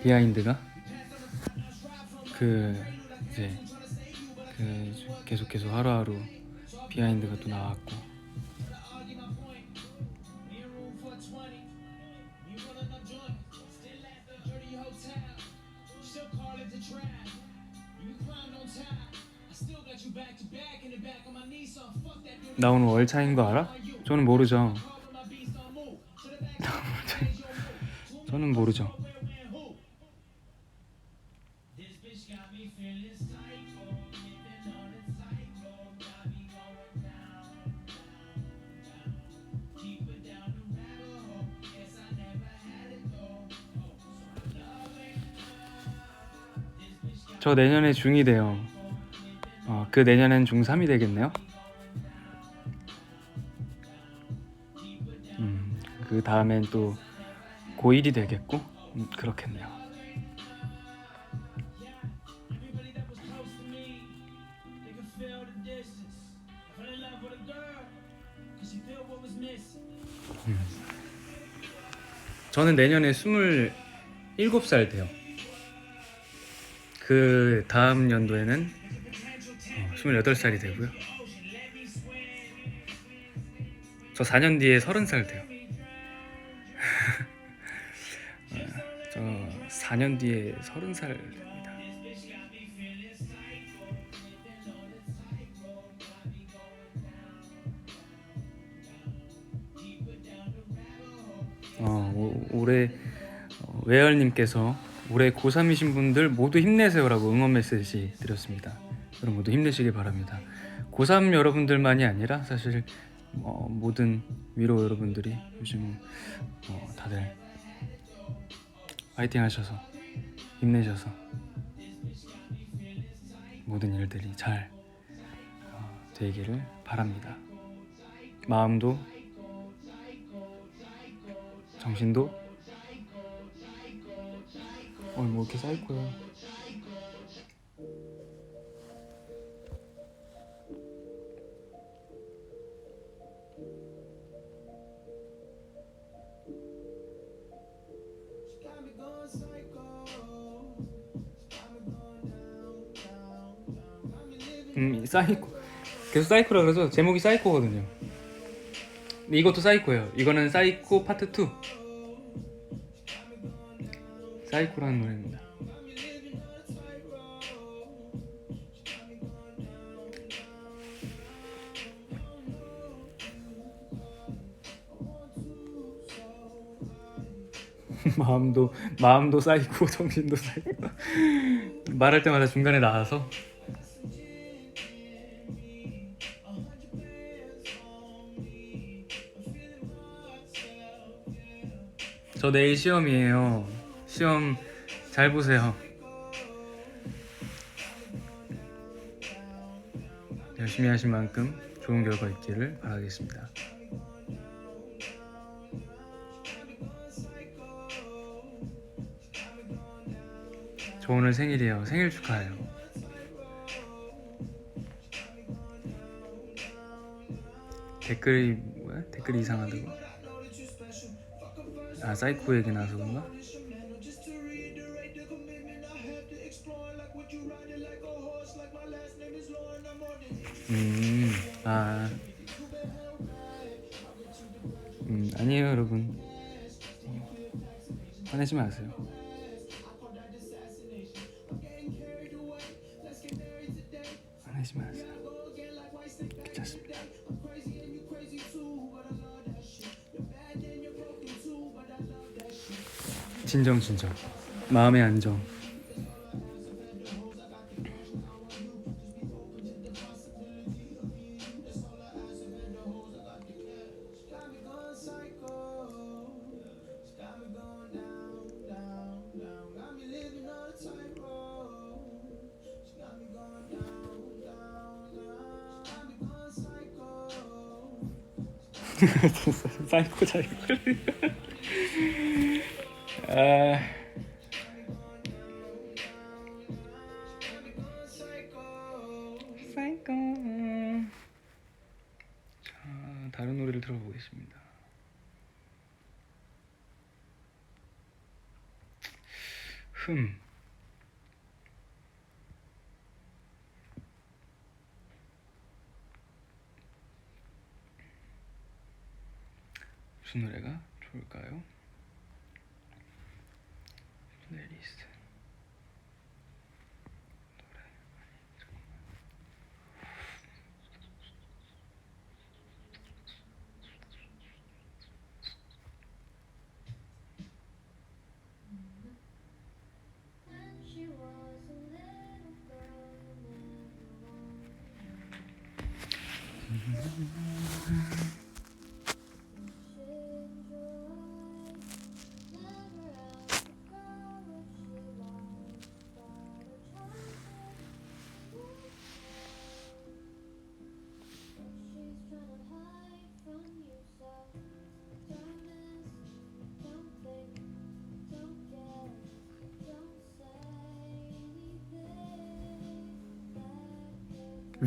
비하인드가 이제 계속 하루하루 비하인드가 또 나왔고. 나 오늘 월차인 거 알아? 저는 모르죠. 저는 모르죠. 저 내년에 중2 돼요. 그 내년엔 중3이 되겠네요. 그 다음엔 또 고1이 되겠고 그렇겠네요. 저는 내년에 27살 돼요. 그 다음 연도에는 28살이 되고요. 저 4년 뒤에 30살 돼요. 저 4년 뒤에 30살 됩니다. 올해 웨얼님께서 올해 고3이신 분들 모두 힘내세요라고 응원 메시지 드렸습니다. 여러분 모두 힘내시길 바랍니다. 고3 여러분들만이 아니라 사실 모든 위로 여러분들이 요즘 다들 파이팅 하셔서 힘내셔서 모든 일들이 잘 되기를 바랍니다. 마음도 정신도 뭐 이렇게 쌓일거예요. 사이코 계속 사이코라 그래서 제목이 사이코거든요. 근데 이것도 사이코예요. 이거는 사이코 파트 2. 사이코라는 노래입니다. 마음도 쌓이고 정신도 쌓이고 말할 때마다 중간에 나와서 저 내일 시험이에요. 시험 잘 보세요. 열심히 하신 만큼 좋은 결과 있기를 바라겠습니다. 저 오늘 생일이에요. 생일 축하해요. 댓글이 뭐야? 댓글이 이상하다고? 아 사이코 얘기 나와서 그런가? 아 아니에요 여러분. 화내지 마세요. 화내지 마세요. 괜찮습니다. 진정 마음의 안정. 사이코 잘 아... 사이코. 자, 다른 노래를 들어보겠습니다. 무슨 노래가 좋을까요? 플레이리스트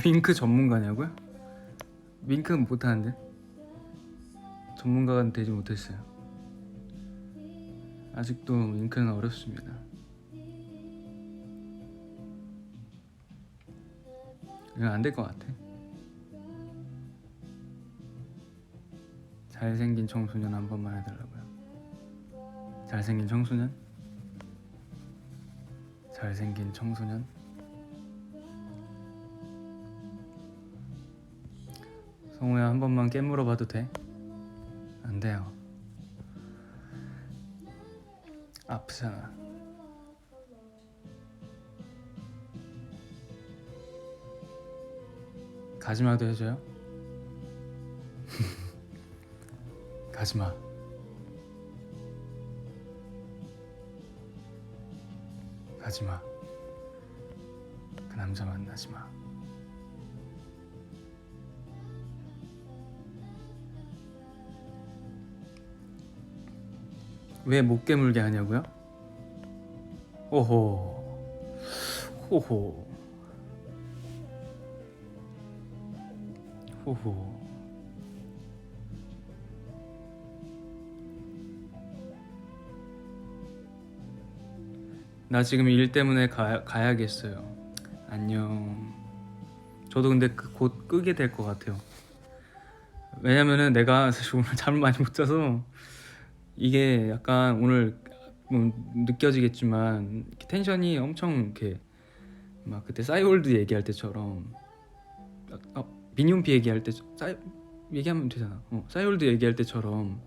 윙크 전문가냐고요? 윙크는 못하는데 전문가가 되지 못했어요. 아직도 윙크는 어렵습니다. 이건 안 될 것 같아. 잘생긴 청소년 한 번만 해달라고요. 잘생긴 청소년? 잘생긴 청소년? 성우야 한 번만 깨물어봐도 돼? 안 돼요. 아프잖아. 가지마도 해줘요? 가지마. 가지마. 그 남자 만나지마. 왜 못 깨물게 하냐고요? 오호. 호호. 호호. 나 지금 일 때문에 가야겠어요. 안녕. 저도 근데 곧 끄게 될 것 같아요. 왜냐면은 내가 사실 오늘 잠을 많이 못 자서 이게 약간 오늘 뭐 느껴지겠지만 텐션이 엄청 이렇게 막 그때 싸이월드 얘기할 때처럼 미니홈피 얘기할 때 얘기하면 되잖아. 싸이월드 얘기할 때처럼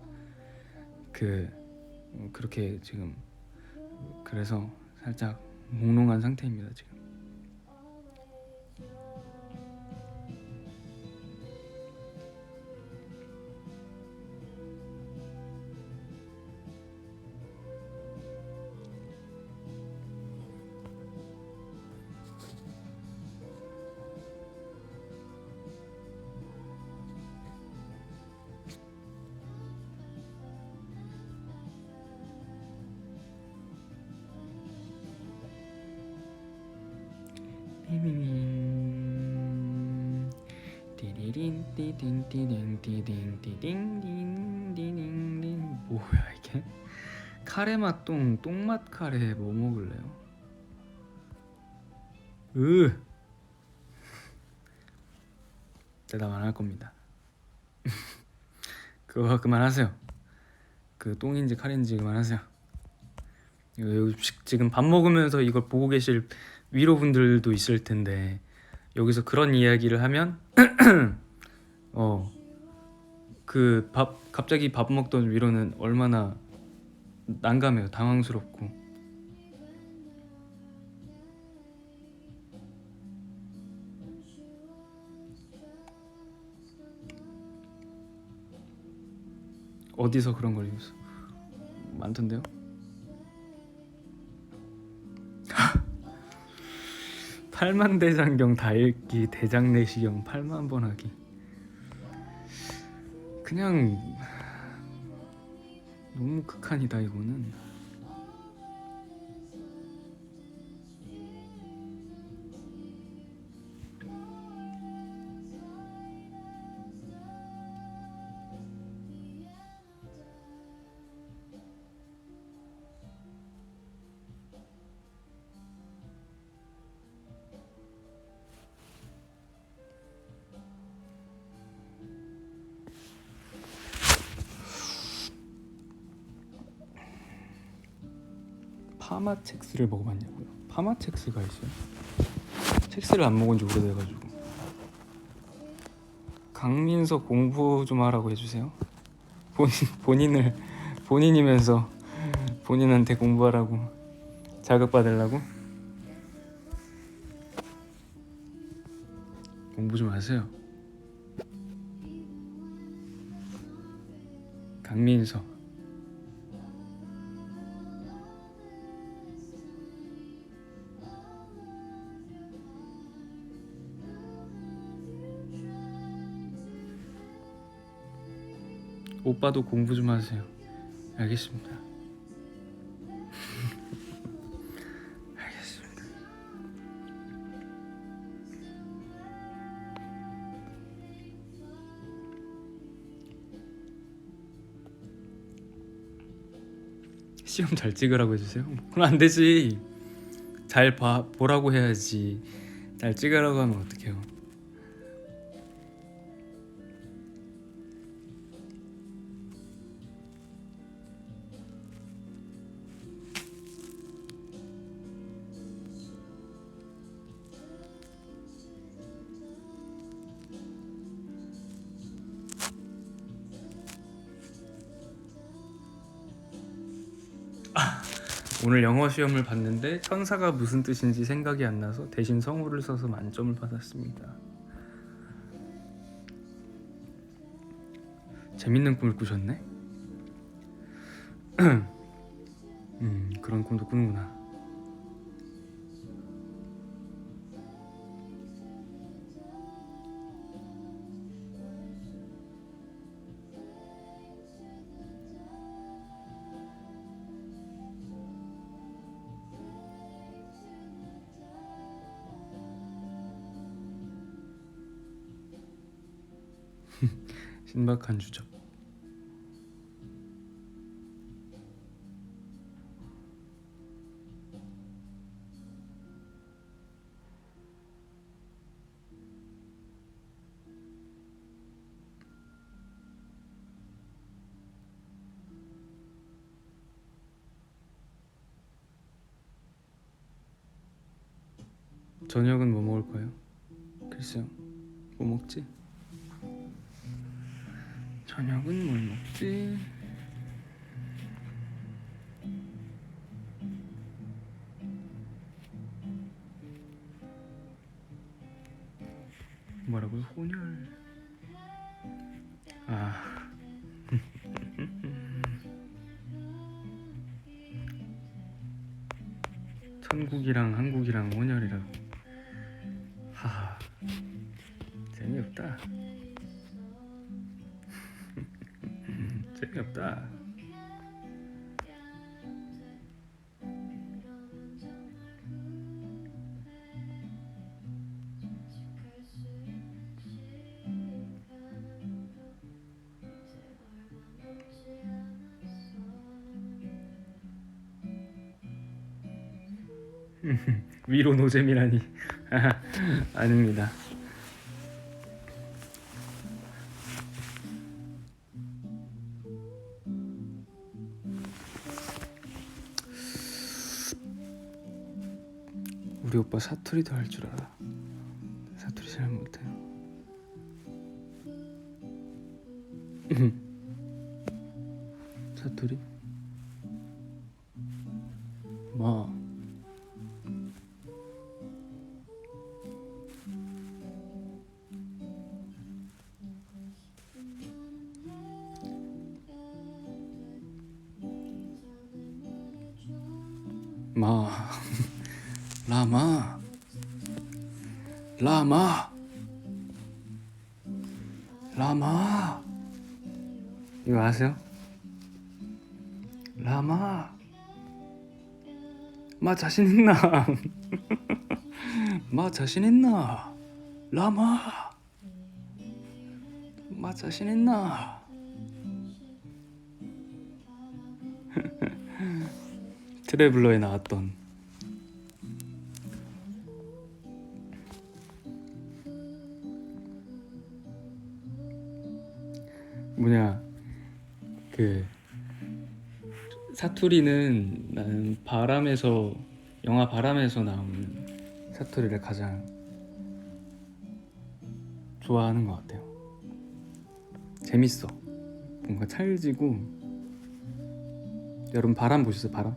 그 그렇게 지금 그래서 살짝 몽롱한 상태입니다 지금. 띠리린 띠딘 띠딩 띠딩 띠딩 딘디딩딘. 뭐야 이게? 카레 맛 똥맛 카레 뭐 먹을래요? 대답 안 할 겁니다. 그거 그만하세요. 그 똥인지 카레인지 그만하세요. 이거 지금 밥 먹으면서 이걸 보고 계실 위로분들도 있을 텐데 여기서 그런 이야기를 하면 그 갑자기 밥 먹던 위로는 얼마나 난감해요. 당황스럽고. 어디서 그런 걸 입었어? 많던데요? 팔만대장경 다 읽기, 대장내시경 8만 번 하기. 그냥 너무 극한이다 이거는. 파마첵스를 먹어봤냐고요? 파마첵스가 있어요? 첵스를 안 먹은 지 오래돼가지고. 강민서 공부 좀 하라고 해주세요. 본인이면서 본인한테 공부하라고 자극받으려고. 공부 좀 하세요. 강민서. 오빠도 공부 좀 하세요. 알겠습니다. 알겠습니다. 시험 잘 찍으라고 해주세요. 그럼 안 되지. 잘 보라고 해야지. 잘 찍으라고 하면 어떡해요. 오늘 영어 시험을 봤는데 천사가 무슨 뜻인지 생각이 안 나서 대신 성우를 써서 만점을 받았습니다. 재밌는 꿈을 꾸셨네? 그런 꿈도 꾸는구나. 신박한 주적. 저녁은 뭐 먹을 거예요? 글쎄요. 뭐 먹지? 저녁은 뭘 먹지? 뭐라고요? 혼혈. 아. 천국이랑 한국이랑 혼혈이라고. 하하. 재미없다. 재미없다. 위로 노잼이라니. 아닙니다. 우리 오빠 사투리도 할 줄 알아. 사투리 잘 못해요. 사투리? 뭐? 마 라마 라마 라마 이거 아세요? 라마 마 자신 있나? 마 자신 있나? 라마 마 자신 있나? 트래블러에 나왔던 뭐냐 그 사투리는 나는 바람에서 영화 바람에서 나온 사투리를 가장 좋아하는 것 같아요. 재밌어. 뭔가 찰지고. 여러분 바람 보셨어요? 바람?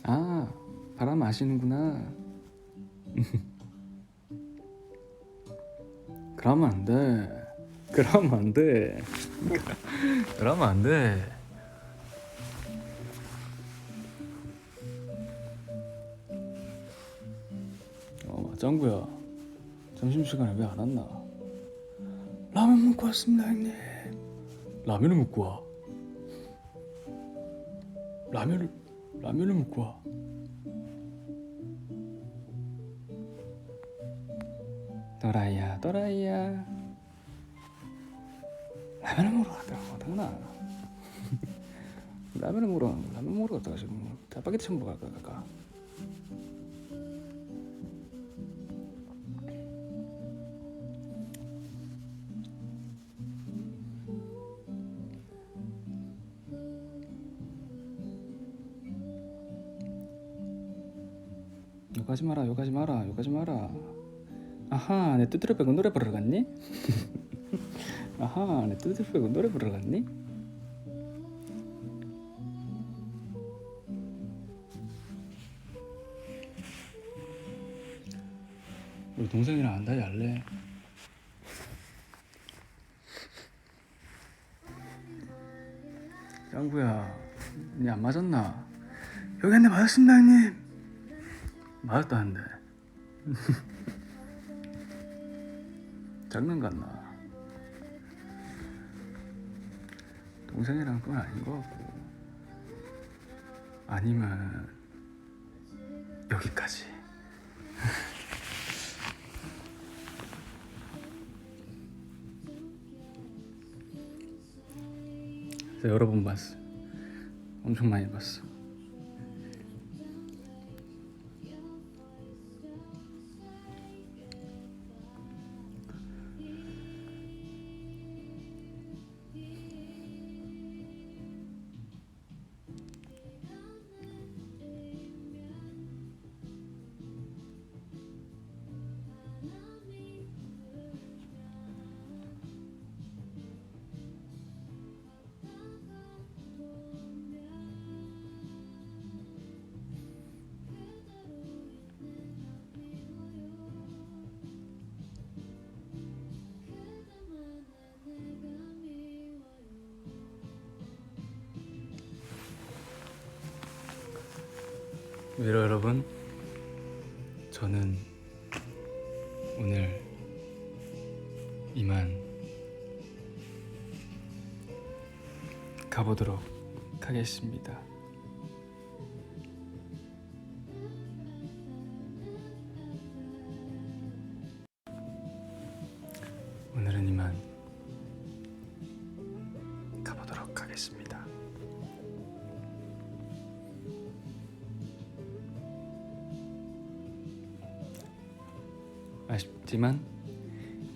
아 바람 아시는구나. 그러면 안 돼. 그러면 안 돼. 그러면 안 돼. 짱구야 점심시간에 왜 안 왔나? 라면 먹고 왔습니다 형님. 라면을 먹고 와. 라면을 먹고 와. 또라이야 또라이야. 라면을 먹으러 갔다고 당연아. 라면을 먹으러 갔다가 지금 짜파게티 처음 먹으러 갈까? 욕하지 마라. 아하, 내 두드려 빼고 노래 부르러 갔니? 아하, 내 두드려 빼고 노래 부르러 갔니? 우리 동생이랑 안다이 할래? 짱구야, 니 안 맞았나? 여기 한 대 맞았습니다 형님. 맞았다는데. 장난 같나? 동생이랑 그건 아닌 것 같고. 아니면 여기까지. 그래서 여러 번 봤어. 엄청 많이 봤어. 위로 여러분, 저는 오늘 이만 가보도록 하겠습니다. 오늘은 이만 가보도록 하겠습니다. 아쉽지만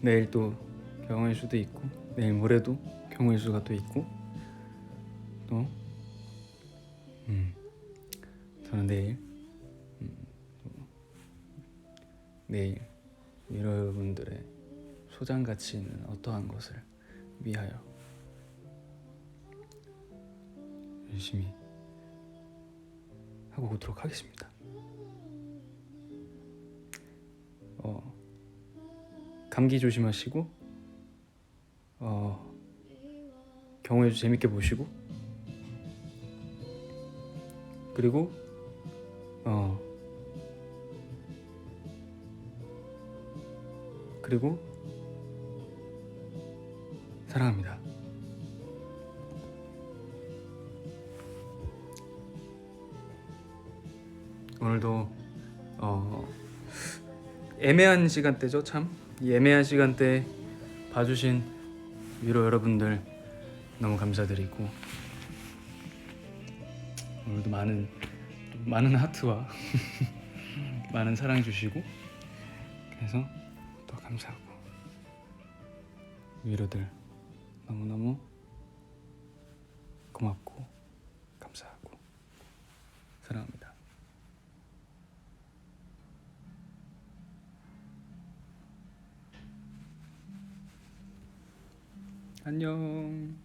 내일 또 경호일 수도 있고 내일 모레도 경호일 수가 또 있고 또 저는 내일 여러분들의 소장 가치 있는 어떠한 것을 위하여 열심히 하고 오도록 하겠습니다. 감기 조심하시고 경호해주 재밌게 보시고 그리고 사랑합니다. 오늘도 애매한 시간대죠. 참 이 애매한 시간대에 봐주신 위로 여러분들 너무 감사드리고 오늘도 많은 하트와 많은 사랑 주시고 그래서 더 감사하고 위로들 너무너무 고맙고 감사하고 사랑합니다. 안녕.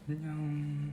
안녕.